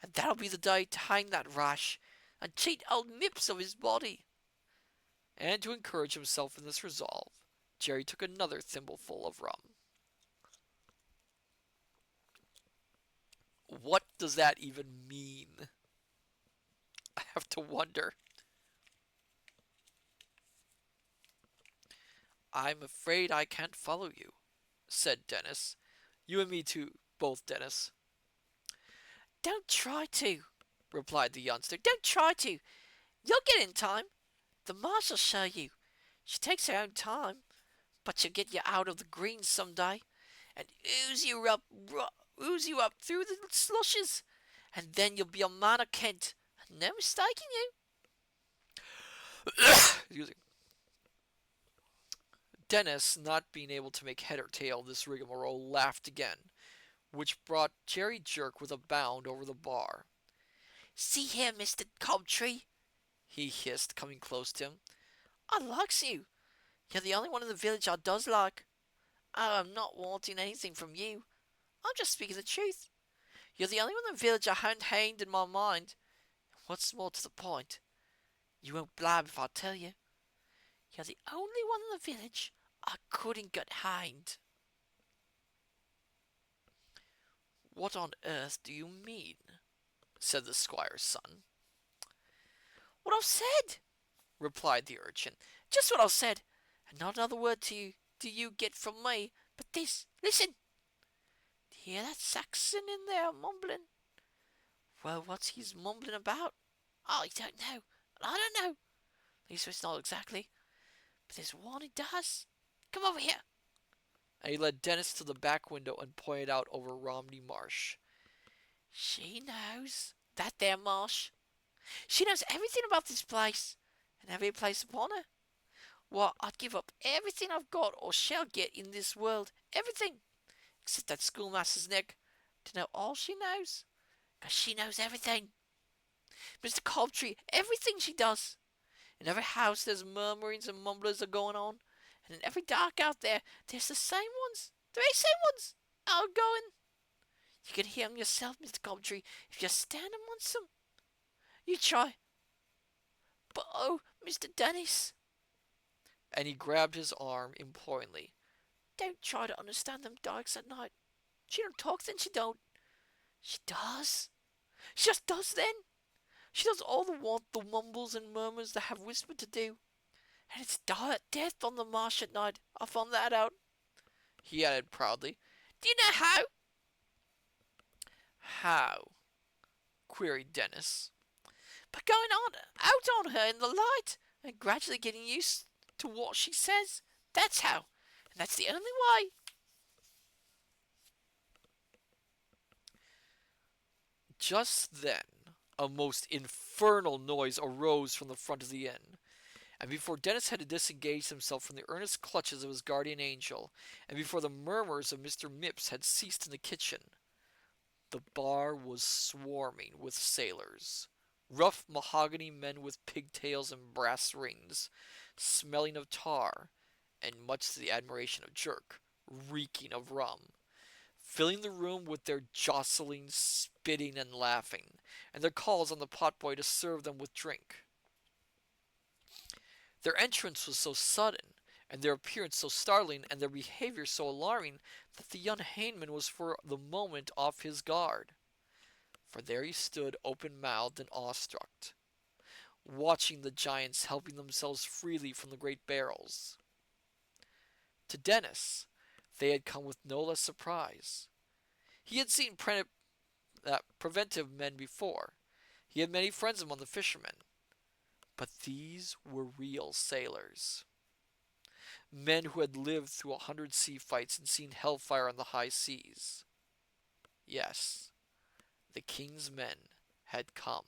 Speaker 1: and that'll be the day to hang that Rash and cheat old Mipps of his body." And to encourage himself in this resolve, Jerry took another thimbleful of rum. What does that even mean? I have to wonder. "I'm afraid I can't follow you," said Dennis. "You and me too, both, Dennis." "Don't try to. replied the youngster. Don't try to. You'll get in time. The mars'll show you. She takes her own time, but she'll get you out of the greens some day, and ooze you up through the slushes, and then you'll be a man of Kent, and no mistaking you. Excuse me. Dennis, not being able to make head or tail of this rigmarole, laughed again, which brought Jerry Jerk with a bound over the bar. See here, Mr. Cobtree, he hissed, coming close to him. I likes you. You're the only one in the village I does like. I'm not wanting anything from you. I'm just speaking the truth. You're the only one in the village I haven't hanged in my mind. What's more to the point, you won't blab if I tell you. You're the only one in the village I couldn't get hanged. What on earth do you mean? Said the squire's son. What I've said, replied the urchin. Just what I've said, and not another word to you do you get from me but this. Listen! Do you hear that Saxon in there mumbling? Well, what's he mumbling about? I don't know, and I don't know. At least it's not exactly. But there's one who does. Come over here. And he led Dennis to the back window and pointed out over Romney Marsh. She knows. That there Marsh. She knows everything about this place, and every place upon her. Well, I'd give up everything I've got or shall get in this world. Everything. Except that schoolmaster's neck. To know all she knows. 'Cause she knows everything. Mr. Cobtree, everything she does. In every house there's murmurings and mumblers are going on. And in every dark out there, there's the same ones. The very same ones. Out going. You can hear 'em yourself, Mr. Cobtree, if you stand amongst 'em. You try. But oh, Mr. Dennis. And he grabbed his arm imploringly. Don't try to understand them dykes at night. She don't talk then, she don't. She does. She just does then. She does all the mumbles and murmurs that have whispered to do. And it's death on the marsh at night. I found that out. He added proudly. Do you know how? How? Queried Dennis. By going on out on her in the light and gradually getting used to what she says. That's how. And that's the only way. Just then, a most infernal noise arose from the front of the inn, and before Dennis had to disengage himself from the earnest clutches of his guardian angel, and before the murmurs of Mr. Mipps had ceased in the kitchen, the bar was swarming with sailors. Rough mahogany men with pigtails and brass rings, smelling of tar, and much to the admiration of Jerk, reeking of rum, filling the room with their jostling, spitting, and laughing, and their calls on the potboy to serve them with drink. Their entrance was so sudden, and their appearance so startling, and their behavior so alarming, that the young hangman was for the moment off his guard. For there he stood open-mouthed and awestruck, watching the giants helping themselves freely from the great barrels. To Dennis, they had come with no less surprise. He had seen preventive men before. He had many friends among the fishermen. But these were real sailors. Men who had lived through 100 sea fights and seen hellfire on the high seas. Yes, the king's men had come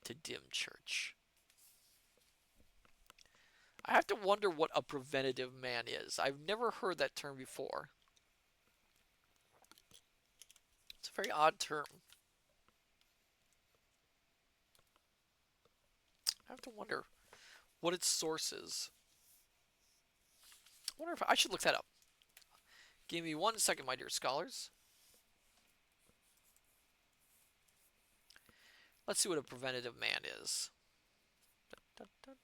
Speaker 1: to Dymchurch. I have to wonder what a preventative man is. I've never heard that term before. It's a very odd term. I have to wonder what its source is. I wonder if I should look that up. Give me 1 second, my dear scholars. Let's see what a preventative man is. Dun, dun, dun.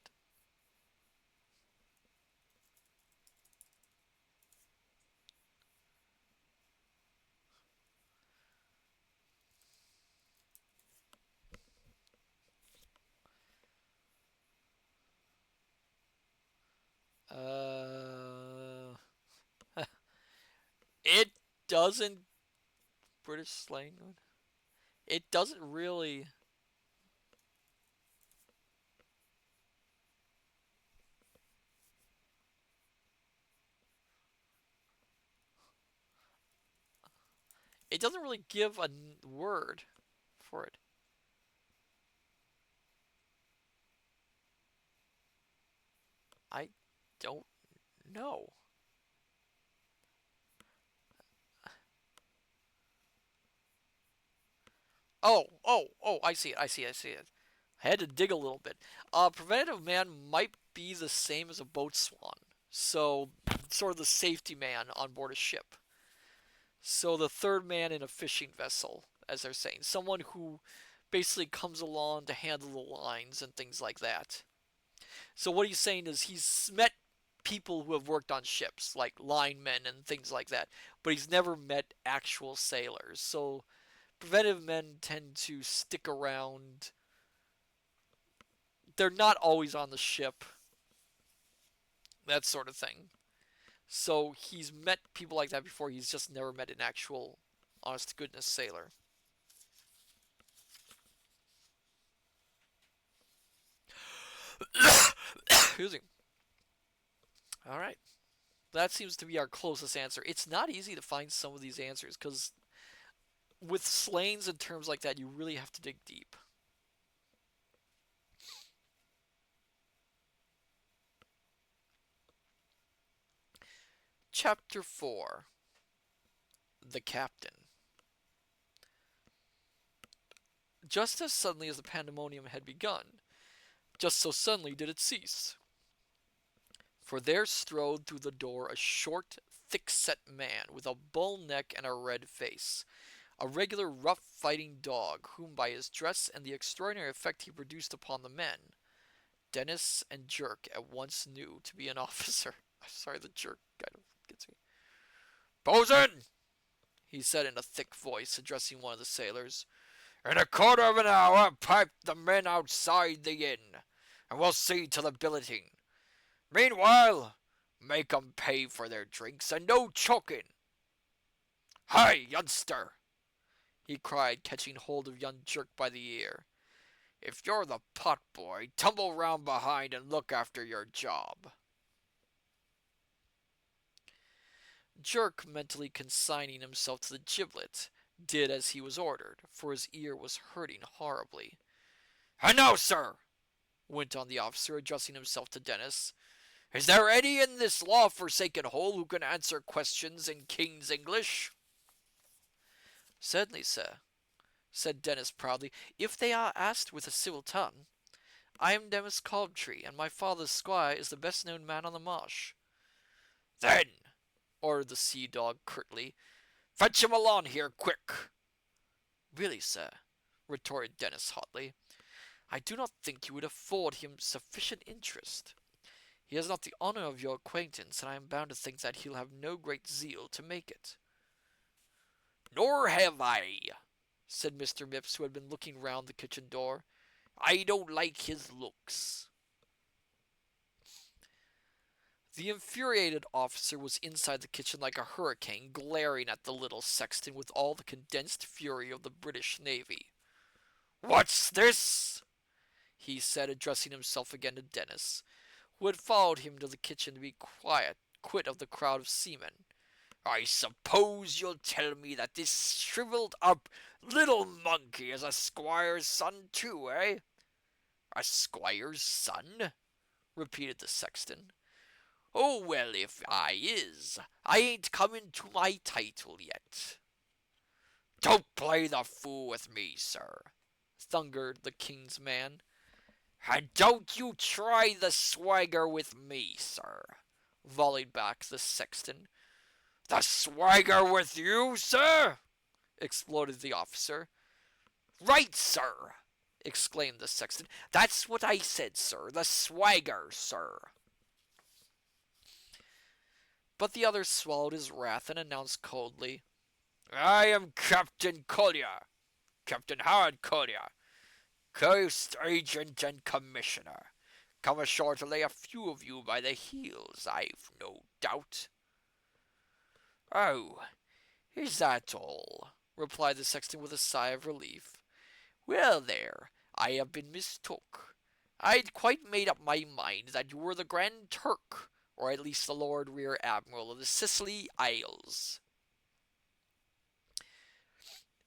Speaker 1: It doesn't. British slang. It doesn't really It doesn't really give a word for it. I don't know. Oh, I see it, I see it. I had to dig a little bit. Preventative man might be the same as a boat swan. So, sort of the safety man on board a ship. So, the third man in a fishing vessel, as they're saying. Someone who basically comes along to handle the lines and things like that. So, what he's saying is he's met people who have worked on ships, like linemen and things like that, but he's never met actual sailors. So, preventive men tend to stick around. They're not always on the ship, that sort of thing. So he's met people like that before. He's just never met an actual, honest to goodness sailor. Excuse me. All right. That seems to be our closest answer. It's not easy to find some of these answers because with slangs and terms like that, you really have to dig deep. Chapter 4. The Captain. Just as suddenly as the pandemonium had begun, just so suddenly did it cease. For there strode through the door a short, thick-set man with a bull neck and a red face, a regular rough fighting dog, whom by his dress and the extraordinary effect he produced upon the men, Dennis and Jerk at once knew to be an officer. Sorry, the Jerk kind of gets me. "Bosun!" he said in a thick voice, addressing one of the sailors. "In a quarter of an hour pipe the men outside the inn, and we'll see to the billeting. Meanwhile, make 'em pay for their drinks, and no choking. Hi, youngster!" he cried, catching hold of young Jerk by the ear. "If you're the pot boy, tumble round behind and look after your job." Jerk, mentally consigning himself to the gibbet, did as he was ordered, for his ear was hurting horribly. "And now, sir," went on the officer, addressing himself to Dennis, "is there any in this law-forsaken hole who can answer questions in King's English?" "Certainly, sir," said Dennis proudly, "if they are asked with a civil tongue. I am Denis Cobtree, and my father's squire is the best known man on the marsh." "Then," ordered the sea dog curtly, "fetch him along here, quick." "Really, sir," retorted Dennis hotly, "I do not think you would afford him sufficient interest. He has not the honour of your acquaintance, and I am bound to think that he'll have no great zeal to make it." "Nor have I," said Mr. Mipps, who had been looking round the kitchen door. "I don't like his looks." The infuriated officer was inside the kitchen like a hurricane, glaring at the little sexton with all the condensed fury of the British Navy. "What's this?" he said, addressing himself again to Dennis, who had followed him to the kitchen to be quit of the crowd of seamen. "I suppose you'll tell me that this shriveled up little monkey is a squire's son too, eh?" "A squire's son?" repeated the sexton. "Oh, well, if I is, I ain't come into my title yet." "Don't play the fool with me, sir," thundered the king's man. "And don't you try the swagger with me, sir," volleyed back the sexton. "The swagger with you, sir!" exploded the officer. "Right, sir!" exclaimed the sexton. "That's what I said, sir. The swagger, sir." But the other swallowed his wrath and announced coldly, "I am Captain Collier, Captain Howard Collier, coast agent and commissioner. Come ashore to lay a few of you by the heels, I've no doubt." "Oh, is that all?" replied the sexton with a sigh of relief. "Well, there, I have been mistook. I'd quite made up my mind that you were the Grand Turk, or at least the Lord Rear Admiral of the Scilly Isles."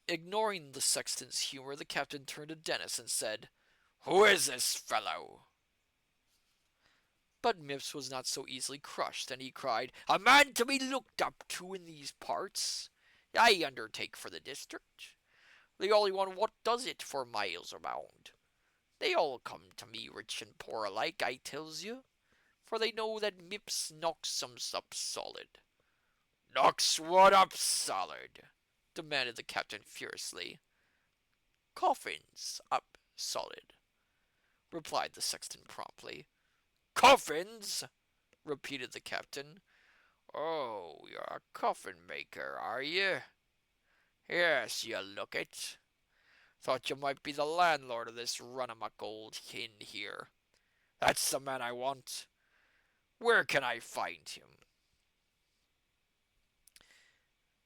Speaker 1: Ignoring the sexton's humor, the captain turned to Dennis and said, "Who is this fellow?" But Mipps was not so easily crushed, and he cried, "A man to be looked up to in these parts. I undertake for the district. The only one what does it for miles around. They all come to me, rich and poor alike, I tells you, for they know that Mipps knocks 'em up solid." "Knocks what up solid?" demanded the captain furiously. "Coffins up solid," replied the sexton promptly.
Speaker 2: "Coffins?"
Speaker 1: repeated the captain.
Speaker 2: "Oh, you're a coffin maker, are you? Yes, you look it. Thought you might be the landlord of this run-amuck old inn here. That's the man I want. Where can I find him?"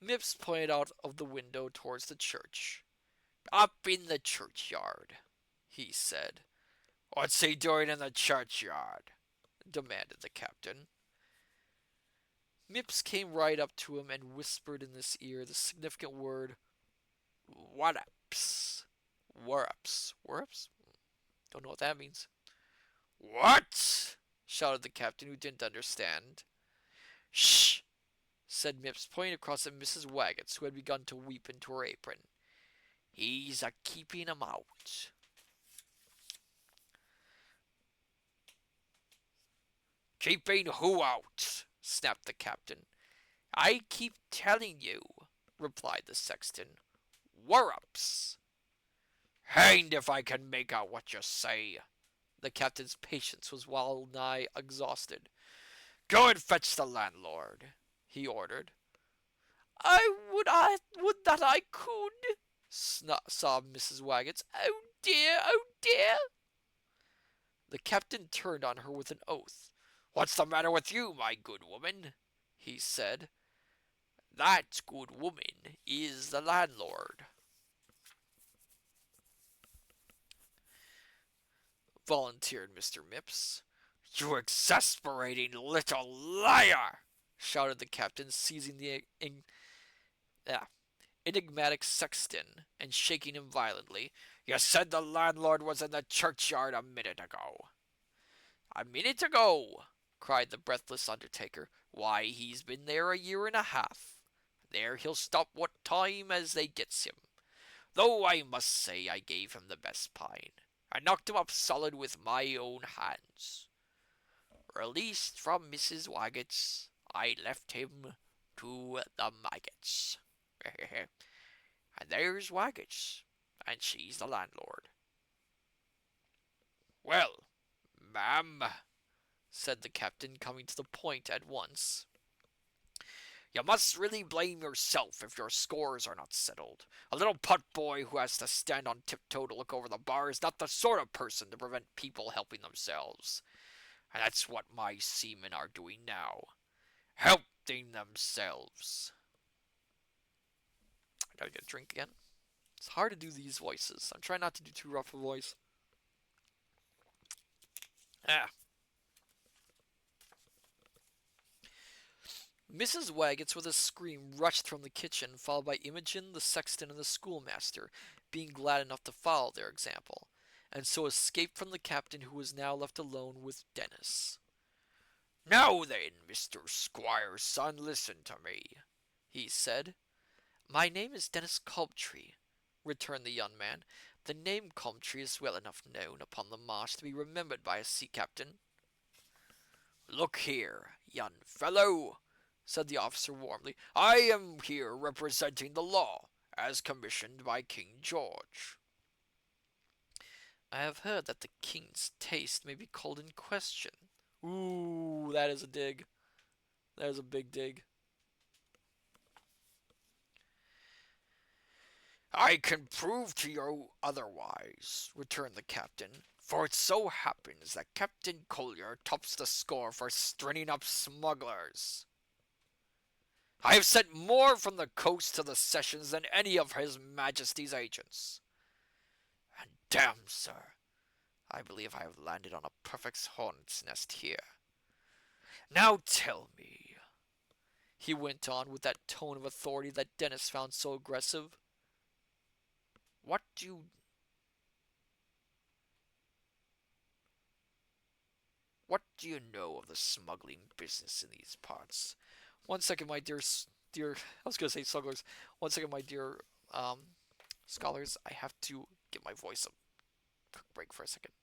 Speaker 1: Mipps pointed out of the window towards the church.
Speaker 2: "Up in the churchyard," he said. "What's he doing in the churchyard?" demanded the captain.
Speaker 1: Mipps came right up to him and whispered in his ear the significant word, "Whadups." Warups. Warups? Don't know what that means.
Speaker 2: "What?"
Speaker 1: Shouted the captain, who didn't understand.
Speaker 2: "Shh!"
Speaker 1: said Mipps, pointing across at Mrs. Waggetts, who had begun to weep into her apron.
Speaker 2: "He's a keeping 'em out." "Keeping who out?" snapped the captain.
Speaker 1: "I keep telling you," replied the sexton. "Warups."
Speaker 2: "Hanged if I can make out what you say."
Speaker 1: The captain's patience was well nigh exhausted.
Speaker 2: "Go and fetch the landlord," he ordered.
Speaker 1: I would that I could," sobbed Mrs. Waggetts. "Oh dear, oh dear!" The captain turned on her with an oath.
Speaker 2: "What's the matter with you, my good woman?" he said.
Speaker 1: "That good woman is the landlord," volunteered Mr. Mipps.
Speaker 2: "You exasperating little liar!"
Speaker 1: shouted the captain, seizing the enigmatic sexton and shaking him violently.
Speaker 2: "You said the landlord was in the churchyard a minute ago."
Speaker 1: "A minute ago!" cried the breathless undertaker. "Why, he's been there a year and a half. There he'll stop what time as they gets him. Though I must say I gave him the best pine. I knocked him up solid with my own hands. Released from Mrs. Waggetts, I left him to the maggots. And there's Waggetts, and she's the landlord."
Speaker 2: "Well, ma'am,"
Speaker 1: said the captain, coming to the point at once,
Speaker 2: "you must really blame yourself if your scores are not settled. A little pot-boy who has to stand on tiptoe to look over the bar is not the sort of person to prevent people helping themselves. And that's what my seamen are doing now. Helping themselves."
Speaker 1: I gotta get a drink again. It's hard to do these voices. I'm trying not to do too rough a voice. Ah. Mrs. Waggetts, with a scream, rushed from the kitchen, followed by Imogen, the sexton, and the schoolmaster, being glad enough to follow their example, and so escaped from the captain, who was now left alone with Dennis.
Speaker 2: "Now then, Mr. Squire's son, listen to me," he said.
Speaker 1: "My name is Dennis Cobtree," returned the young man. "The name Cobtree is well enough known upon the marsh to be remembered by a sea captain."
Speaker 2: "Look here, young fellow," said the officer warmly, "I am here representing the law, as commissioned by King George."
Speaker 1: "I have heard that the king's taste may be called in question." Ooh, that is a dig. That is a big dig.
Speaker 2: "I can prove to you otherwise," returned the captain, "for it so happens that Captain Collier tops the score for stringing up smugglers. I have sent more from the coast to the sessions than any of his Majesty's agents. And damn, sir, I believe I have landed on a perfect hornet's nest here. Now tell me,"
Speaker 1: he went on with that tone of authority that Dennis found so aggressive,
Speaker 2: What do you what do you know of the smuggling business in these parts?
Speaker 1: One second, my dear. I was gonna say smugglers. One second, my dear um, scholars. I have to get my voice a quick break for a second.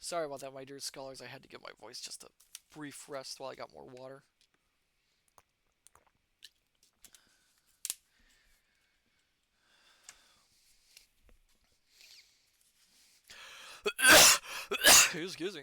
Speaker 1: Sorry about that, my dear scholars. I had to give my voice just a brief rest while I got more water. Excuse me.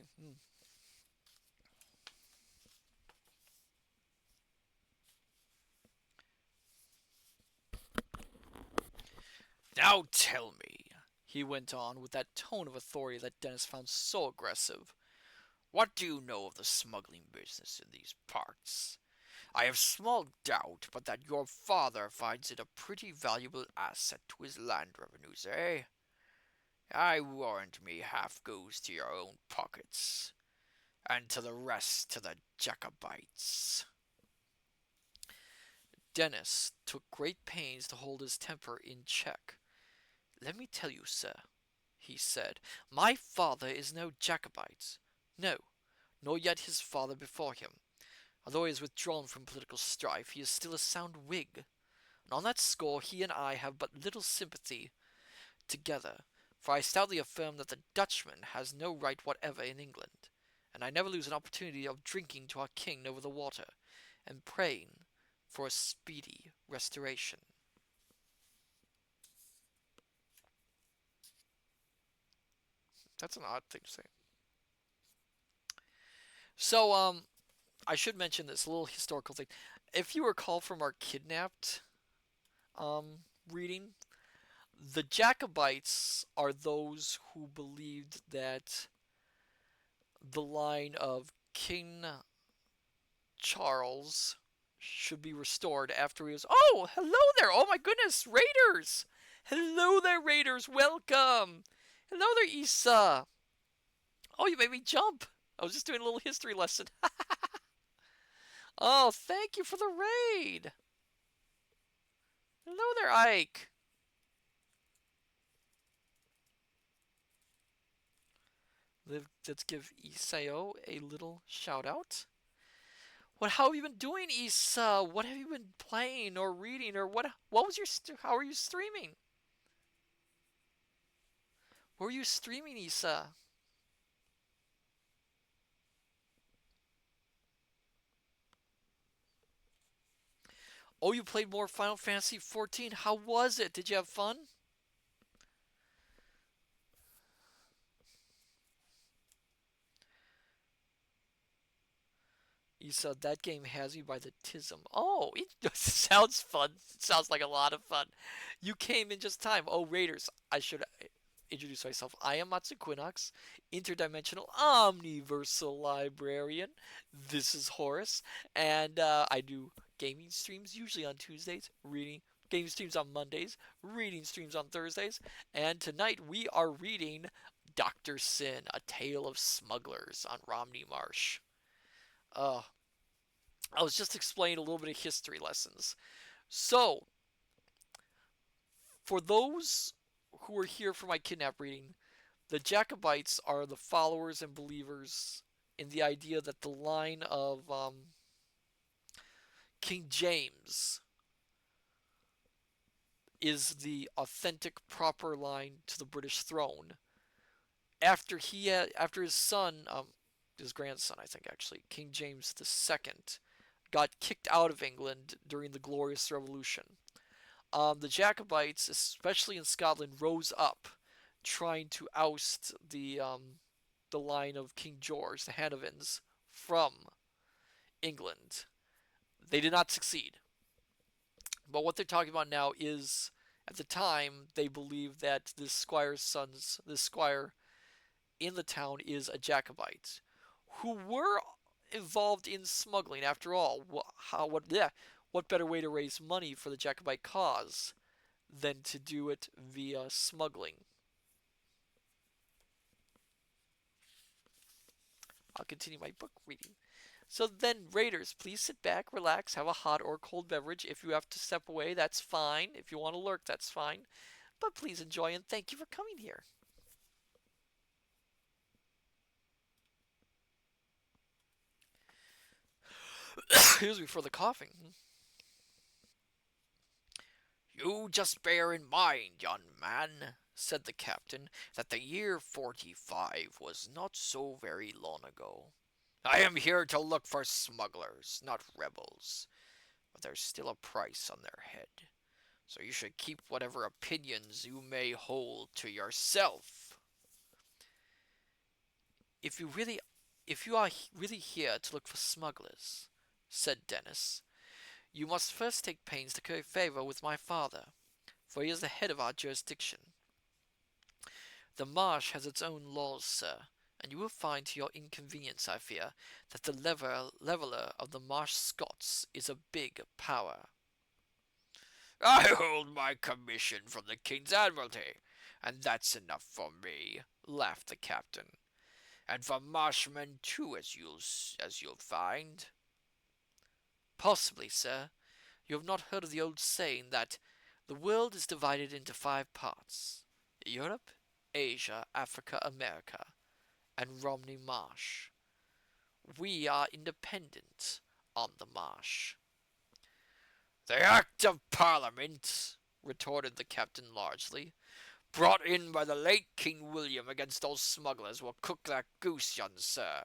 Speaker 2: Now tell me,
Speaker 1: He went on with that tone of authority that Dennis found so aggressive.
Speaker 2: what do you know of the smuggling business in these parts? I have small doubt but that your father finds it a pretty valuable asset to his land revenues, eh? I warrant me half goes to your own pockets, and to the rest to the Jacobites.
Speaker 1: Dennis took great pains to hold his temper in check. "Let me tell you, sir," he said, "my father is no Jacobite. No, nor yet his father before him. Although he has withdrawn from political strife, he is still a sound Whig, and on that score he and I have but little sympathy together, for I stoutly affirm that the Dutchman has no right whatever in England, and I never lose an opportunity of drinking to our king over the water, and praying for a speedy restoration." That's an odd thing to say. So, I should mention this little historical thing. If you recall from our kidnapped reading, the Jacobites are those who believed that the line of King Charles should be restored after he was. Oh, hello there! Oh my goodness, Raiders! Hello there, Raiders! Welcome! Hello there, Issa! Oh, you made me jump! I was just doing a little history lesson. Oh, thank you for the raid! Hello there, Ike! Let's give Isayo a little shout out. How have you been doing, Isa? What have you been playing or reading or what? What was your? How are you streaming? What were you streaming, Isa? Oh, you played more Final Fantasy 14. How was it? Did you have fun? Isa, that game has me by the tism. Oh, it sounds fun. It sounds like a lot of fun. You came in just time. Oh, Raiders, I should introduce myself. I am Matsu Quinox, interdimensional omniversal librarian. This is Horace, and I do gaming streams usually on Tuesdays, reading gaming streams on Mondays, reading streams on Thursdays, and tonight we are reading Dr. Sin, A Tale of Smugglers on Romney Marsh. Uh, I was just explaining a little bit of history lessons. So, for those who are here for my kidnap reading, the Jacobites are the followers and believers in the idea that the line of King James is the authentic, proper line to the British throne. after his son, his grandson, I think actually, King James II, got kicked out of England during the Glorious Revolution. The Jacobites, especially in Scotland, rose up, trying to oust the line of King George, the Hanovers, from England. They did not succeed. But what they're talking about now is, at the time, they believe that this squire in the town is a Jacobite, who were involved in smuggling. After all, what better way to raise money for the Jacobite cause than to do it via smuggling? I'll continue my book reading. So then, Raiders, please sit back, relax, have a hot or cold beverage. If you have to step away, that's fine. If you want to lurk, that's fine. But please enjoy and thank you for coming here. Excuse me for the coughing.
Speaker 2: You just bear in mind, young man, said the captain, that the year 45 was not so very long ago. I am here to look for smugglers, not rebels, but there's still a price on their head, so you should keep whatever opinions you may hold to yourself.
Speaker 1: If you really, if you are really here to look for smugglers, said Dennis, you must first take pains to curry favor with my father, for he is the head of our jurisdiction. The marsh has its own laws, sir, and you will find to your inconvenience, I fear, that the leveller of the marsh Scots is a big power.
Speaker 2: I hold my commission from the King's Admiralty, and that's enough for me, laughed the captain. And for marshmen too, as you'll find.
Speaker 1: Possibly, sir. You have not heard of the old saying that the world is divided into 5 parts: Europe, Asia, Africa, America, and Romney Marsh. We are independent on the marsh.
Speaker 2: The Act of Parliament, retorted the captain largely, brought in by the late King William against those smugglers will cook that goose, young sir.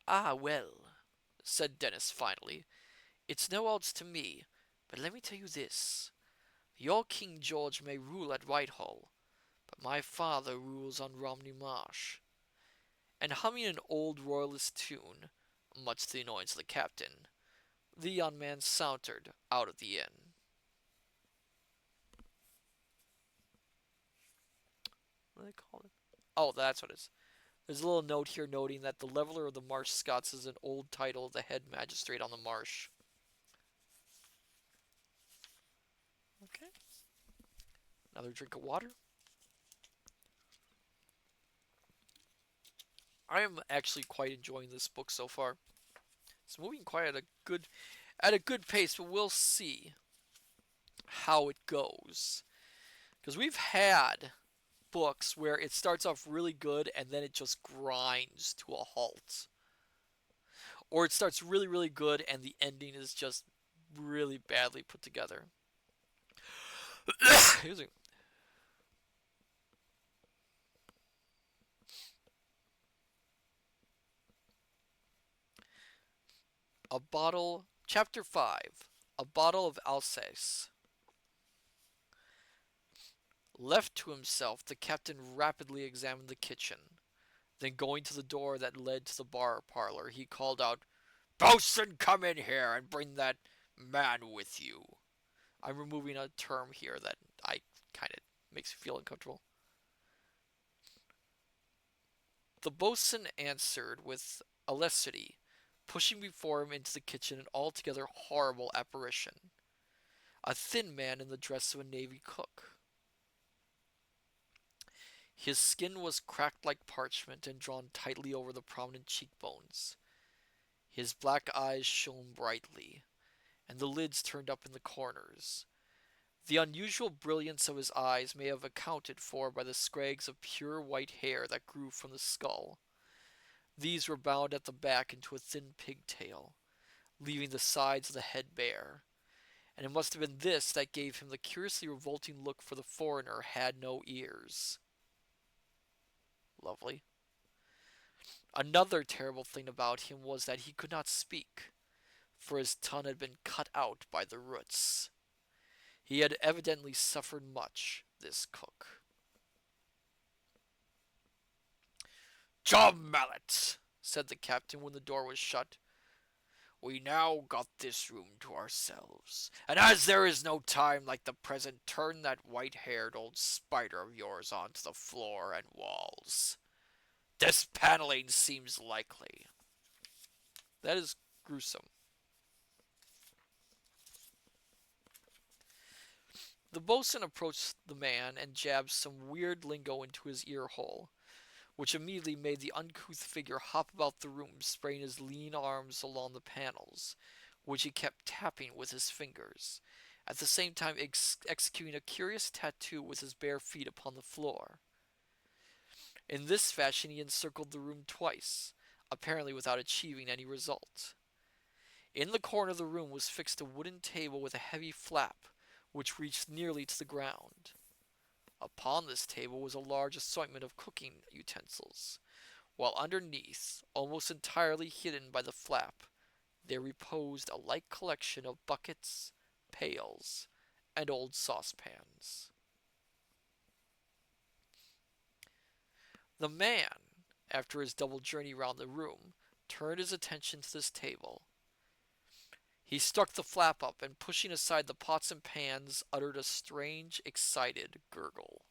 Speaker 1: Ah, well, said Dennis finally, it's no odds to me, but let me tell you this. Your King George may rule at Whitehall, but my father rules on Romney Marsh. And humming an old royalist tune, much to the annoyance of the captain, the young man sauntered out of the inn. What do they call it? Oh, that's what it is. There's a little note here noting that the leveler of the Marsh Scots is an old title of the head magistrate on the marsh. Okay. Another drink of water. I am actually quite enjoying this book so far. It's moving quite at a good pace, but we'll see how it goes. Because we've had books where it starts off really good and then it just grinds to a halt. Or it starts really, really good and the ending is just really badly put together. Excuse me. A bottle. Chapter 5. A bottle of Alsace. Left to himself, the captain rapidly examined the kitchen. Then going to the door that led to the bar parlor, he called out,
Speaker 2: Boatswain, come in here and bring that man with you.
Speaker 1: I'm removing a term here that I kind of makes me feel uncomfortable. The boatswain answered with alacrity, pushing before him into the kitchen an altogether horrible apparition, a thin man in the dress of a navy cook. His skin was cracked like parchment and drawn tightly over the prominent cheekbones. His black eyes shone brightly, and the lids turned up in the corners. The unusual brilliance of his eyes may have accounted for by the scrags of pure white hair that grew from the skull. These were bound at the back into a thin pigtail, leaving the sides of the head bare, and it must have been this that gave him the curiously revolting look, for the foreigner had no ears. Lovely. Another terrible thing about him was that he could not speak, for his tongue had been cut out by the roots. He had evidently suffered much, this cook.
Speaker 2: "Job Mallet," said the captain when the door was shut, "we now got this room to ourselves, and as there is no time like the present, turn that white-haired old spider of yours onto the floor and walls. This paneling seems likely."
Speaker 1: That is gruesome. The boatswain approached the man and jabbed some weird lingo into his ear hole, which immediately made the uncouth figure hop about the room, spraying his lean arms along the panels, which he kept tapping with his fingers, at the same time executing a curious tattoo with his bare feet upon the floor. In this fashion he encircled the room twice, apparently without achieving any result. In the corner of the room was fixed a wooden table with a heavy flap, which reached nearly to the ground. Upon this table was a large assortment of cooking utensils, while underneath, almost entirely hidden by the flap, there reposed a like collection of buckets, pails, and old saucepans. The man, after his double journey round the room, turned his attention to this table. He struck the flap up, and pushing aside the pots and pans, uttered a strange, excited gurgle.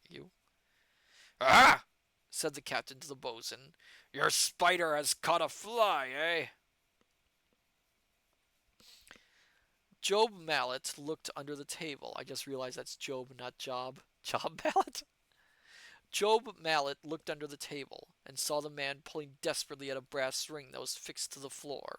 Speaker 1: You?
Speaker 2: "Ah!" said the captain to the boatswain, "your spider has caught a fly, eh?"
Speaker 1: Job Mallet looked under the table. I just realized that's Job, not Job. Job Mallet? Job Mallet looked under the table and saw the man pulling desperately at a brass ring that was fixed to the floor.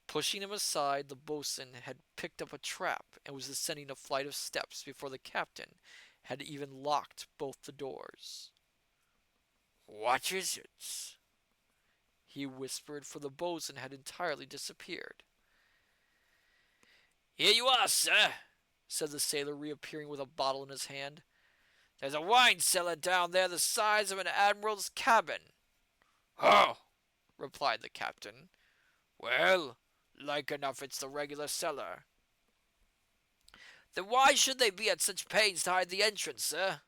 Speaker 1: Pushing him aside, the boatswain had picked up a trap and was ascending a flight of steps before the captain had even locked both the doors.
Speaker 2: "What is it?"
Speaker 1: He whispered, for the boatswain had entirely disappeared.
Speaker 2: "Here you are, sir,"
Speaker 1: said the sailor, reappearing with a bottle in his hand.
Speaker 2: "There's a wine cellar down there the size of an admiral's cabin." "Oh," replied the captain. "Well, like enough it's the regular cellar." "Then why should they be at such pains to hide the entrance, sir?"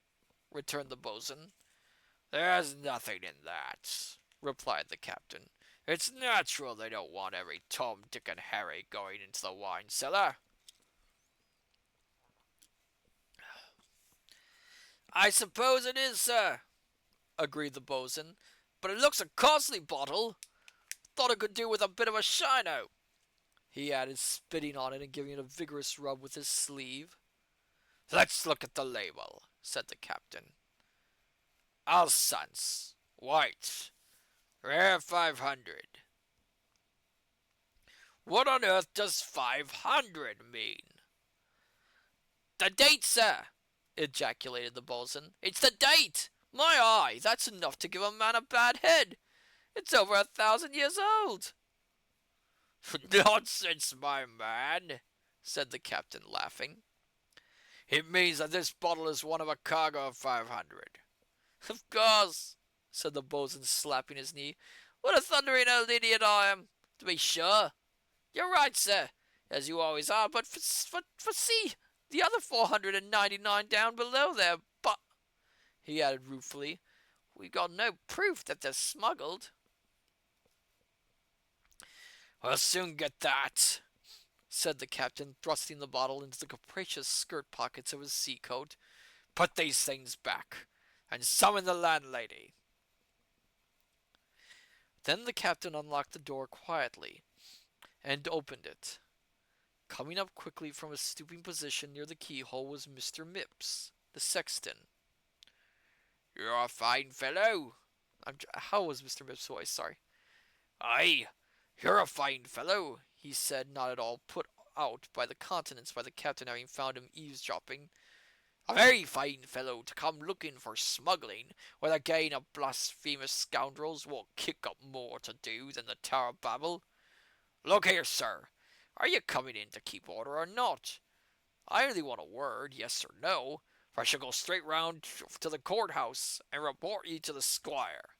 Speaker 2: returned the boatswain. "There's nothing in that," replied the captain. "It's natural they don't want every Tom, Dick, and Harry going into the wine cellar." "I suppose it is, sir," agreed the boatswain. "But it looks a costly bottle. Thought it could do with a bit of a shine out," he added, spitting on it and giving it a vigorous rub with his sleeve. "Let's look at the label," said the captain. "Alsace, white, rare 500. What on earth does 500 mean?" "The date, sir!" ejaculated the boatswain. "It's the date! My eye, that's enough to give a man a bad head. It's over 1,000 years old." "Nonsense, my man," said the captain, laughing. "It means that this bottle is one of a cargo of 500.
Speaker 1: "Of course," said the boatswain, slapping his knee. "What a thundering old idiot I am, to be sure. You're right, sir, as you always are, but for see, the other 499 down below there, but," he added ruefully, "we've got no proof that they're smuggled."
Speaker 2: "We'll soon get that,"
Speaker 1: said the captain, thrusting the bottle into the capacious skirt pockets of his sea coat.
Speaker 2: "Put these things back, and summon the landlady."
Speaker 1: Then the captain unlocked the door quietly and opened it. Coming up quickly from a stooping position near the keyhole was Mr. Mipps, the sexton.
Speaker 2: "You're a fine fellow."
Speaker 1: How was Mr. Mipps' voice? Sorry.
Speaker 2: "Aye, you're a fine fellow,"
Speaker 1: he said, not at all put out by the countenance by the captain having found him eavesdropping.
Speaker 2: "A very fine fellow to come looking for smuggling, when a gang of blasphemous scoundrels won't kick up more to do than the Tower of Babel. Look here, sir, are you coming in to keep order or not? I only want a word, yes or no, I shall go straight round to the courthouse and report you to the squire,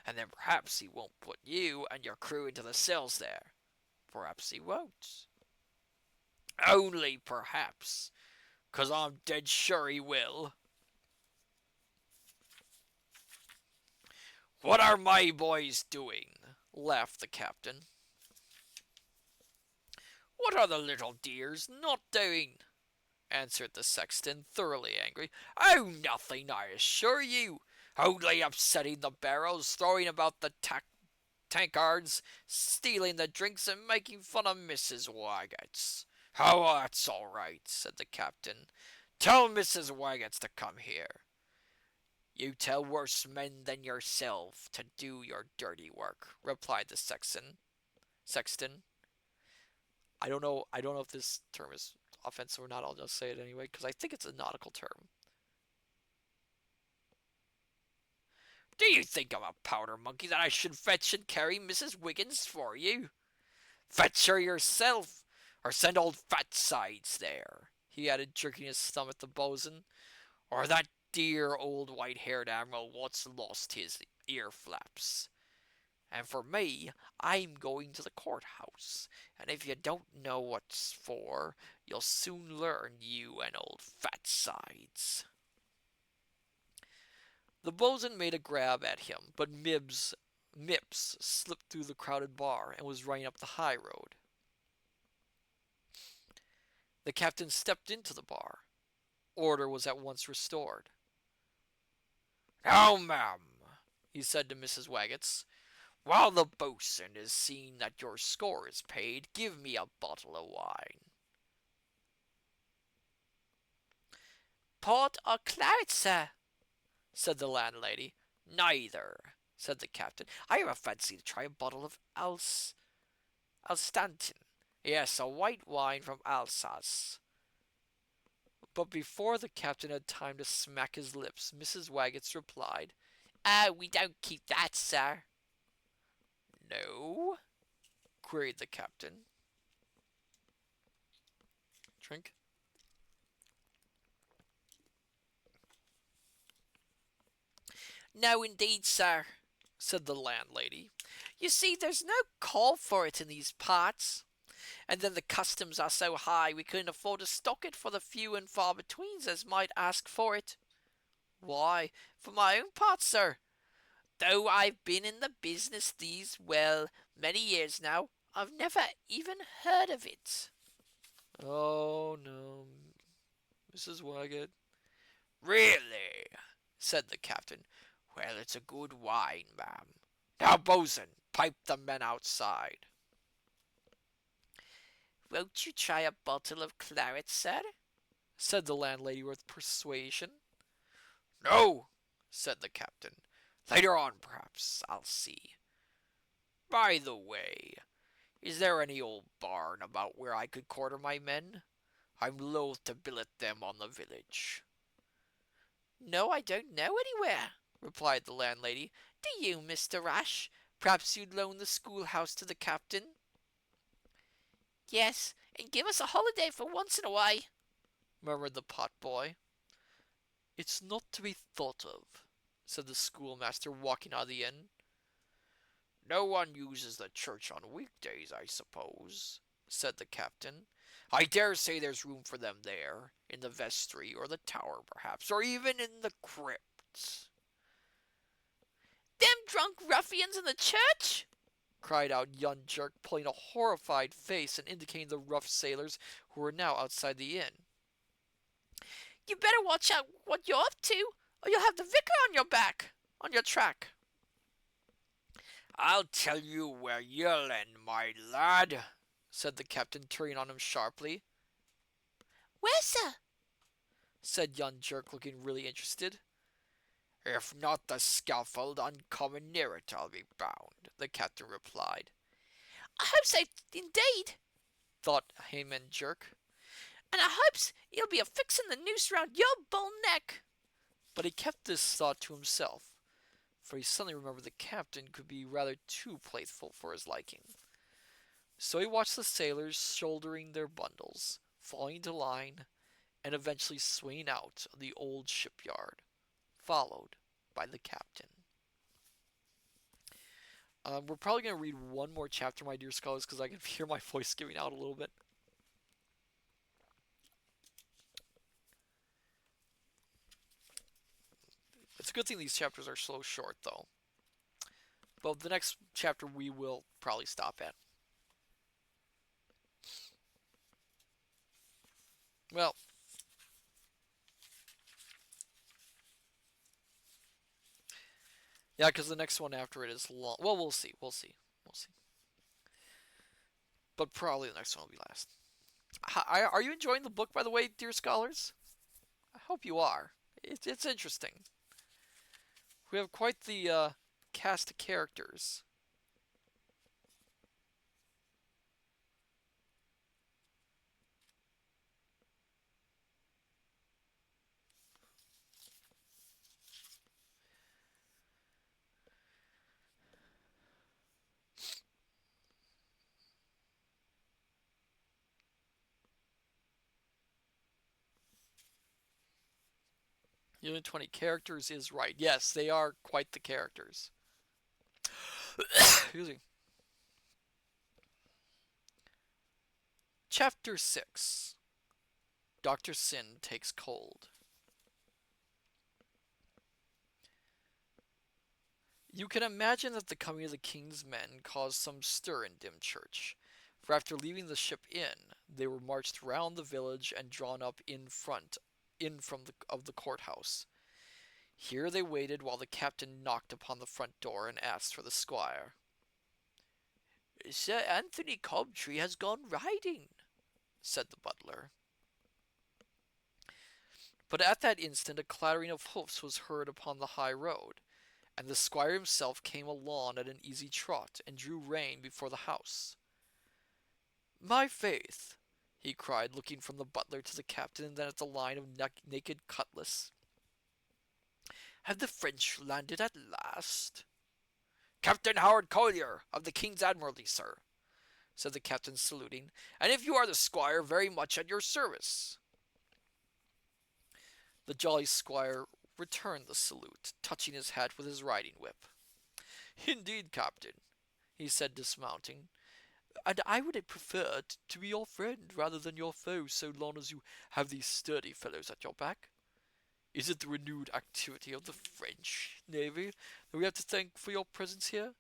Speaker 2: and then perhaps he won't put you and your crew into the cells there. Perhaps he won't. Only perhaps, 'cause I'm dead sure he will. What are my boys doing? Laughed the captain. What are the little dears not doing? Answered the sexton, thoroughly angry. Oh, nothing, I assure you. Only upsetting the barrels, throwing about the tankards, stealing the drinks, and making fun of Mrs. Waggetts. Oh, that's all right, said the captain. Tell Mrs. Waggetts to come here. You tell worse men than yourself to do your dirty work, replied the sexton. I don't know if this term is offensive or not. I'll just say it anyway because I think it's a nautical term. Do you think I'm a powder monkey that I should fetch and carry Mrs. Wiggins for you? Fetch her yourself, or send old Fat Sides there, he added, jerking his thumb at the boatswain, or that dear old white-haired admiral what's lost his ear flaps. And for me, I'm going to the courthouse, and if you don't know what's for, you'll soon learn, you and old Fat Sides. The boatswain made a grab at him, but Mips slipped through the crowded bar and was running up the high road. The captain stepped into the bar. Order was at once restored. Now, ma'am, he said to Mrs. Waggetts, while the boatswain is seeing that your score is paid, give me a bottle of wine.
Speaker 1: Port or claret, sir?
Speaker 2: Said the landlady. Neither, said the captain. I have a fancy to try a bottle of Alstanton. Yes, a white wine from Alsace. But before the captain had time to smack his lips, Mrs. Waggetts replied,
Speaker 1: We don't keep that, sir.
Speaker 2: No? Queried the captain. Drink?
Speaker 1: No, indeed, sir, said the landlady. You see, there's no call for it in these parts. And then the customs are so high we couldn't afford to stock it for the few and far betweens as might ask for it. Why, for my own part, sir, though I've been in the business these, many years now, I've never even heard of it.
Speaker 2: Oh, no, Mrs. Waggett.
Speaker 1: Really? Said the captain. Well, it's a good wine, ma'am. Now, boatswain, pipe the men outside. Won't you try a bottle of claret, sir? Said the landlady with persuasion.
Speaker 2: No, said the captain. Later on, perhaps, I'll see. By the way, is there any old barn about where I could quarter my men? I'm loath to billet them on the village.
Speaker 1: No, I don't know anywhere, replied the landlady. Do you, Mr. Rash? Perhaps you'd loan the schoolhouse to the captain? Yes, and give us a holiday for once in a way, murmured the potboy.
Speaker 2: It's not to be thought of, said the schoolmaster, walking out of the inn. No one uses the church on weekdays, I suppose, said the captain. I dare say there's room for them there, in the vestry or the tower, perhaps, or even in the crypt.
Speaker 1: Them drunk ruffians in the church?
Speaker 2: Cried out young Jerk, pulling a horrified face and indicating the rough sailors who were now outside the inn.
Speaker 1: You better watch out what you're up to, or you'll have the vicar on your track.
Speaker 2: I'll tell you where you'll end, my lad, said the captain, turning on him sharply.
Speaker 1: Where, sir?
Speaker 2: Said young Jerk, looking really interested. If not the scaffold, uncommon near it, I'll be bound, the captain replied.
Speaker 1: I hope so, indeed,
Speaker 2: thought Hayman Jerk.
Speaker 1: And I hopes you'll be a-fixing the noose round your bull neck.
Speaker 2: But he kept this thought to himself, for he suddenly remembered the captain could be rather too playful for his liking. So he watched the sailors shouldering their bundles, falling into line,
Speaker 1: and eventually swinging out of the old shipyard, followed by the captain. We're probably going to read one more chapter, my dear scholars, because I can hear my voice giving out a little bit. It's a good thing these chapters are so short, though. But the next chapter we will probably stop at. Well, yeah, because the next one after it is long. Well, we'll see. We'll see. We'll see. But probably the next one will be last. Are you enjoying the book, by the way, dear scholars? I hope you are. It's interesting. We have quite the cast of characters. Unit 20 characters is right. Yes, they are quite the characters. Excuse me. Chapter 6. Dr. Sin takes cold. You can imagine that the coming of the king's men caused some stir in Dymchurch, for after leaving the ship inn, they were marched round the village and drawn up in from of the courthouse. Here they waited while the captain knocked upon the front door and asked for the squire. "Sir Anthony Cobtree has gone riding," said the butler. But at that instant a clattering of hoofs was heard upon the high road, and the squire himself came along at an easy trot, and drew rein before the house. "My faith!" he cried, looking from the butler to the captain and then at the line of naked cutlass. "Have the French landed at last?"
Speaker 2: "Captain Howard Collier, of the King's Admiralty, sir," said the captain, saluting, "and if you are the squire, very much at your service."
Speaker 1: The jolly squire returned the salute, touching his hat with his riding whip. "Indeed, captain," he said, dismounting, "and I would prefer to be your friend rather than your foe so long as you have these sturdy fellows at your back. Is it the renewed activity of the French navy that we have to thank for your presence here,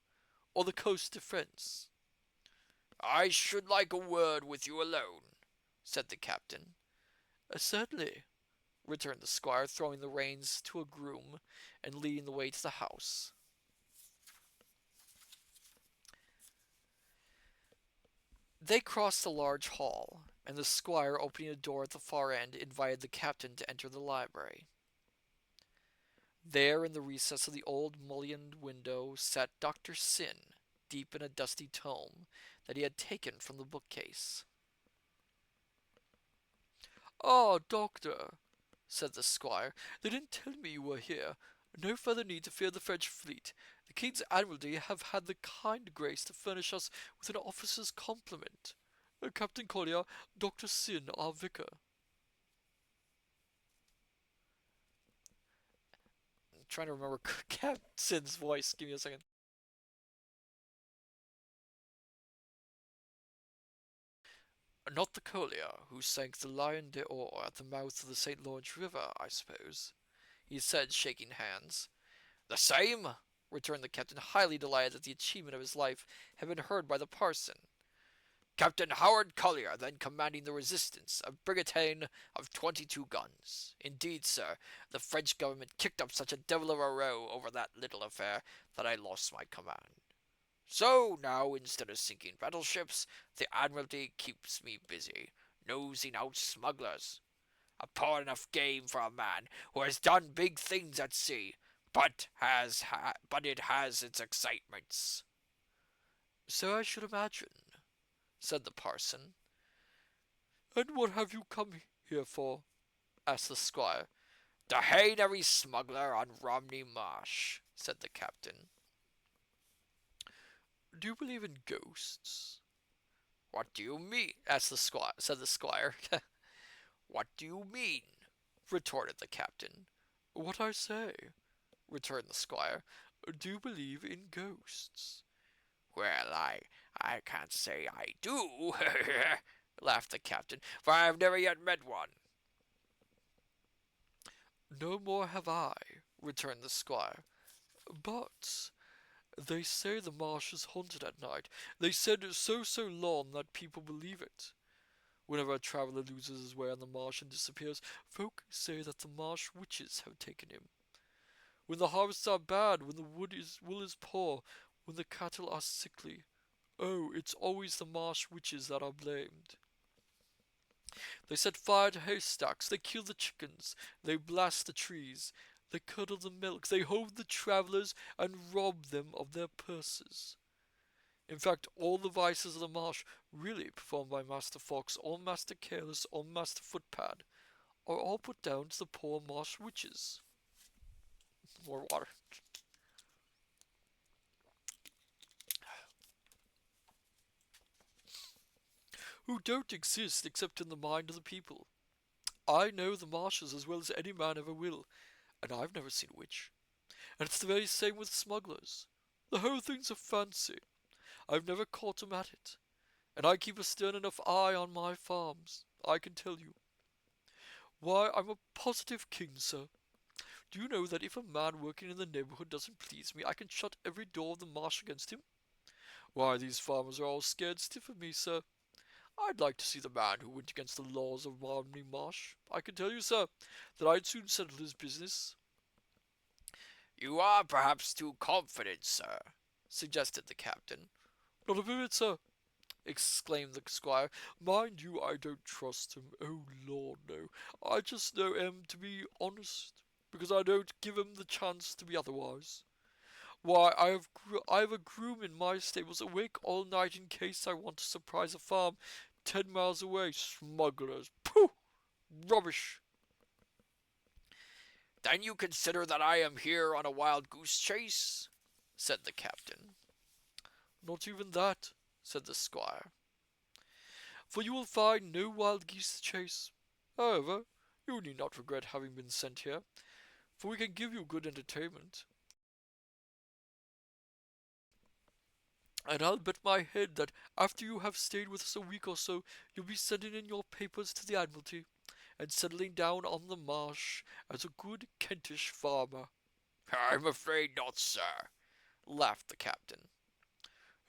Speaker 1: or the coast defense?"
Speaker 2: "I should like a word with you alone," said the captain.
Speaker 1: Certainly," returned the squire, throwing the reins to a groom and leading the way to the house. They crossed the large hall, and the squire, opening a door at the far end, invited the captain to enter the library. There, in the recess of the old mullioned window, sat Dr. Sin, deep in a dusty tome that he had taken from the bookcase. "Ah, doctor," said the squire, "they didn't tell me you were here. No further need to fear the French fleet. The King's Admiralty have had the kind grace to furnish us with an officer's complement. Captain Collier, Dr. Sin, our vicar." I'm trying to remember Captain Sin's voice. Give me a second. "Not the Collier who sank the Lion d'Or at the mouth of the St. Lawrence River, I suppose," he said, shaking hands.
Speaker 2: "The same,"
Speaker 1: returned the captain, highly delighted that the achievement of his life had been heard by the parson.
Speaker 2: "Captain Howard Collier, then commanding the Resistance, a brigantine of 22 guns. Indeed, sir, the French government kicked up such a devil of a row over that little affair that I lost my command. So now, instead of sinking battleships, the Admiralty keeps me busy, nosing out smugglers. A poor enough game for a man who has done big things at sea, but it has its excitements."
Speaker 1: "So I should imagine," said the parson. "And what have you come here for?" asked the squire.
Speaker 2: "To hang every smuggler on Romney Marsh," said the captain.
Speaker 1: "Do you believe in ghosts?"
Speaker 2: "What do you mean?"
Speaker 1: said the squire.
Speaker 2: What do you mean? Retorted the captain.
Speaker 1: What I say, returned the squire. Do you believe in ghosts?
Speaker 2: Well, I can't say I do, laughed the captain, for I have never yet met one.
Speaker 1: No more have I, returned the squire. But they say the marsh is haunted at night. They said so long that people believe it. Whenever a traveller loses his way on the marsh and disappears, folk say that the marsh witches have taken him. When the harvests are bad, when the wool is poor, when the cattle are sickly, oh, it's always the marsh witches that are blamed. They set fire to haystacks, they kill the chickens, they blast the trees, they curdle the milk, they hold the travellers and rob them of their purses. In fact, all the vices of the marsh, really performed by Master Fox or Master Careless or Master Footpad, are all put down to the poor marsh witches. More water. Who don't exist except in the mind of the people. I know the marshes as well as any man ever will, and I've never seen a witch. And it's the very same with smugglers. The whole thing's a fancy. I've never caught 'em at it, and I keep a stern enough eye on my farms, I can tell you. Why, I'm a positive king, sir. Do you know that if a man working in the neighborhood doesn't please me, I can shut every door of the marsh against him? Why, these farmers are all scared stiff of me, sir. I'd like to see the man who went against the laws of Romney Marsh. I can tell you, sir, that I'd soon settle his business.
Speaker 2: You are perhaps too confident, sir, suggested the captain.
Speaker 1: Not a bit, sir, exclaimed the squire. Mind you, I don't trust him. Oh, Lord, no. I just know him to be honest, because I don't give him the chance to be otherwise. Why, I have a groom in my stables awake all night in case I want to surprise a farm 10 miles away. Smugglers! Pooh! Rubbish!
Speaker 2: Then you consider that I am here on a wild goose chase? Said the captain.
Speaker 1: Not even that, said the squire, for you will find no wild geese to chase. However, you need not regret having been sent here, for we can give you good entertainment. And I'll bet my head that after you have stayed with us a week or so, you'll be sending in your papers to the Admiralty, and settling down on the marsh as a good Kentish farmer.
Speaker 2: I'm afraid not, sir, laughed the captain.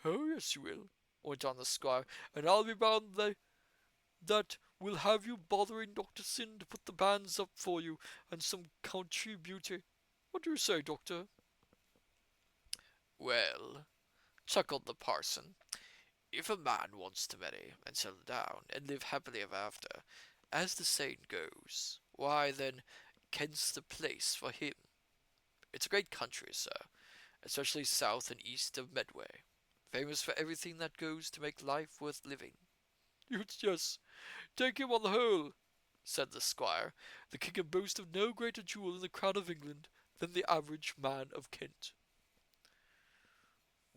Speaker 1: Oh, yes, you will, went on the squire, and I'll be bound that we'll have you bothering Dr. Syn to put the banns up for you, and some country beauty. What do you say, Doctor?
Speaker 2: Well, chuckled the parson, if a man wants to marry and settle down and live happily ever after, as the saying goes, why then, Kent's the place for him. It's a great country, sir, especially south and east of Medway, famous for everything that goes to make life worth living.
Speaker 1: Yes, take him on the whole, said the squire. The king can boast of no greater jewel in the crown of England than the average man of Kent.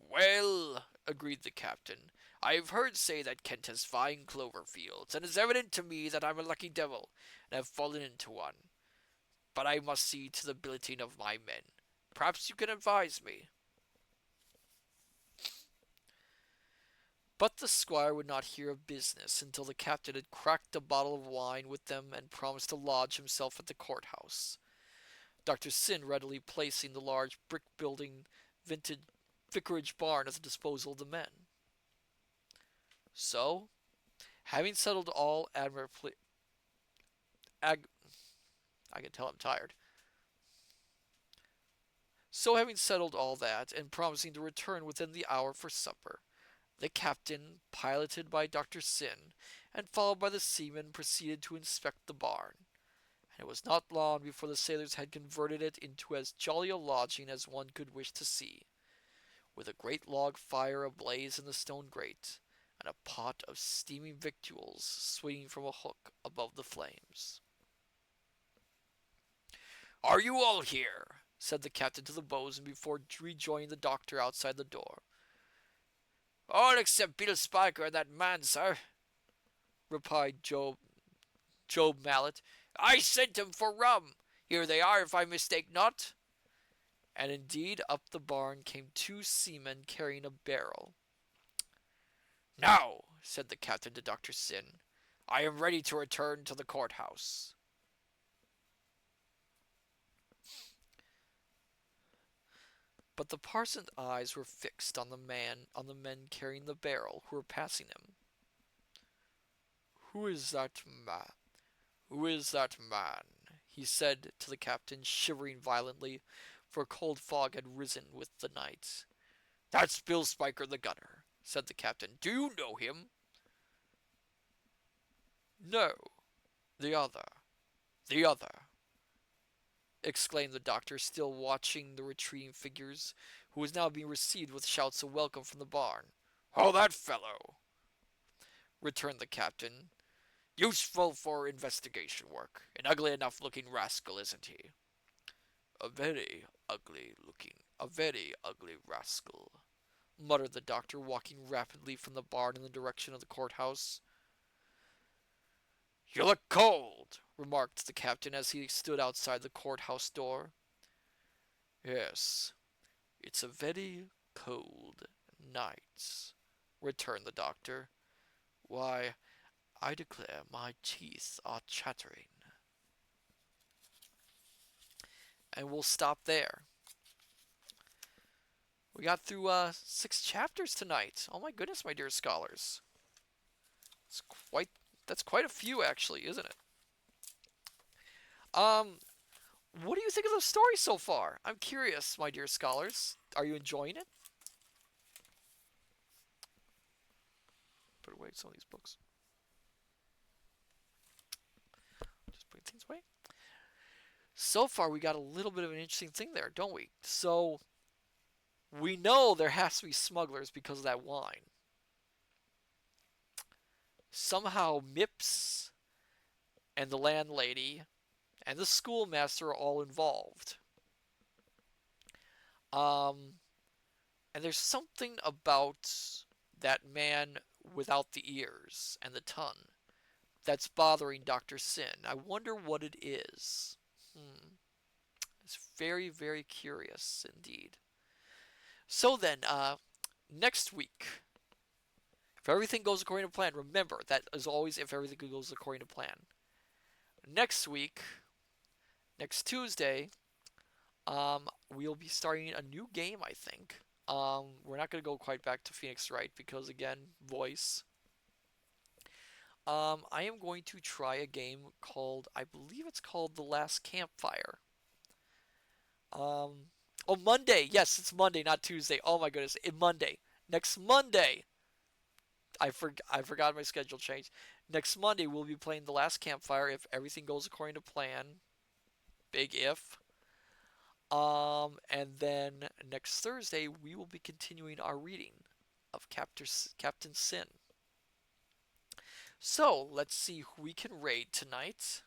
Speaker 2: Well, agreed the captain, I've heard say that Kent has fine clover fields, and it's evident to me that I'm a lucky devil, and have fallen into one. But I must see to the billeting of my men. Perhaps you can advise me.
Speaker 1: But the squire would not hear of business until the captain had cracked a bottle of wine with them and promised to lodge himself at the courthouse, Dr. Syn readily placing the large brick-building vintage vicarage barn at the disposal of the men. So, having settled all admirably, I can tell I'm tired. So, having settled all that, and promising to return within the hour for supper, the captain, piloted by Dr. Syn, and followed by the seamen, proceeded to inspect the barn, and it was not long before the sailors had converted it into as jolly a lodging as one could wish to see, with a great log fire ablaze in the stone grate, and a pot of steaming victuals swinging from a hook above the flames.
Speaker 2: Are you all here?
Speaker 1: Said the captain to the boatswain before rejoining the doctor outside the door.
Speaker 2: All except Bill Spiker and that man, sir,
Speaker 1: Replied Job
Speaker 2: Job Mallet. I sent 'em for rum. Here they are, if I mistake not. And indeed, up the barn came two seamen carrying a barrel. Now, said the captain to Dr. Syn, I am ready to return to the courthouse. But the parson's eyes were fixed on the men carrying the barrel, who were passing him. Who is that man? Who is that man? He said to the captain, shivering violently, for a cold fog had risen with the night. That's Bill Spiker the gunner, said the captain. Do you know him? No, the other, the other, exclaimed the doctor, still watching the retreating figures, who was now being received with shouts of welcome from the barn. Oh, that fellow, returned the captain. Useful for investigation work. An ugly enough looking rascal, isn't he? A very ugly rascal, muttered the doctor, walking rapidly from the barn in the direction of the courthouse. You look cold, remarked the captain as he stood outside the courthouse door. Yes, it's a very cold night, returned the doctor. Why, I declare my teeth are chattering. And we'll stop there. We got through 6 chapters tonight. Oh my goodness, my dear scholars. It's quite that's quite a few actually, isn't it? Um what do you think of the story so far? I'm curious, my dear scholars. Are you enjoying it? Put away some of these books. Just put things away. So far we got a little bit of an interesting thing there, don't we? So we know there has to be smugglers because of that wine. Somehow Mips and the landlady and the schoolmaster are all involved. Um, and there's something about that man without the ears and the tongue that's bothering Dr. Syn. I wonder what it is. It's very, very curious indeed. So then, next week, if everything goes according to plan, remember that as always, if everything goes according to plan. Next week, next Tuesday, we'll be starting a new game, I think. We're not going to go quite back to Phoenix Wright because, again, voice. I am going to try a game called, I believe it's called The Last Campfire. Oh, Monday. Yes, it's Monday, not Tuesday. Oh my goodness, Monday. Next Monday. I forgot my schedule changed. Next Monday we'll be playing The Last Campfire if everything goes according to plan. Big if. And then next Thursday we will be continuing our reading of Captain Syn. So let's see who we can raid tonight.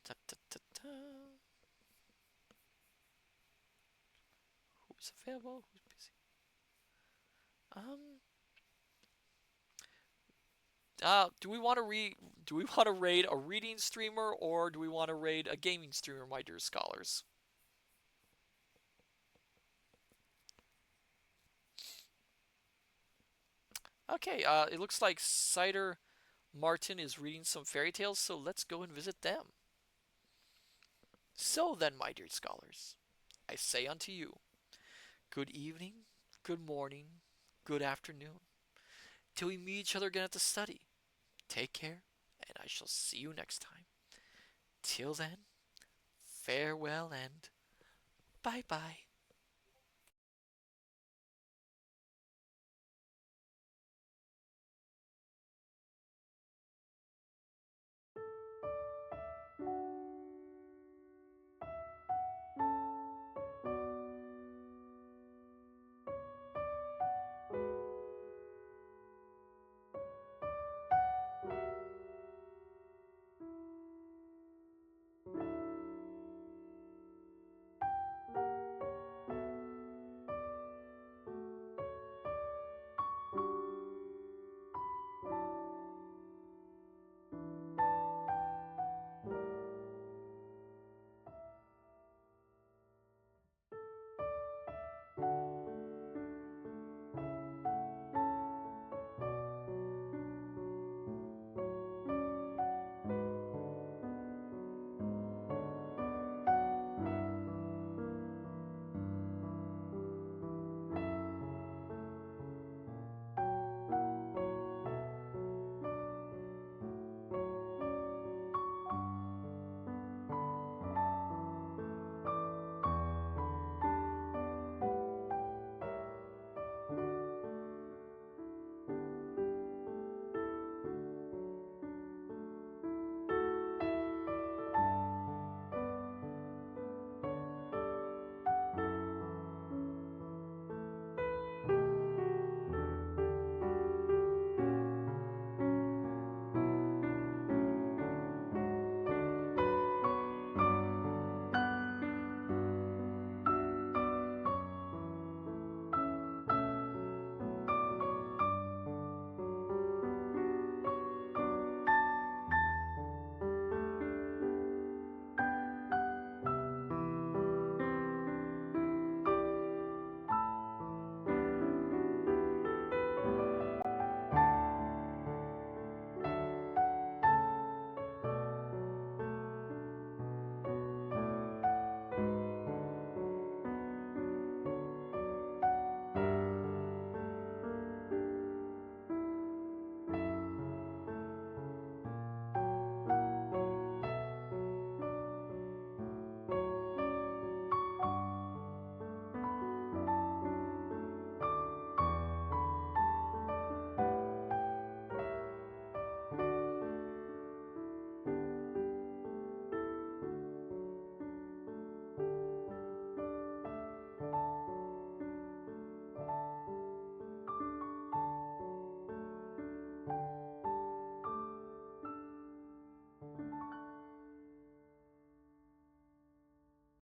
Speaker 2: Da, da, da, da. Who's available? Who's busy? Do we want to Do we want to raid a reading streamer or do we want to raid a gaming streamer, my dear scholars? Okay, it looks like Cider Martin is reading some fairy tales, so let's go and visit them. So then, my dear scholars, I say unto you, good evening, good morning, good afternoon, till we meet each other again at the study. Take care, and I shall see you next time. Till then, farewell and bye-bye.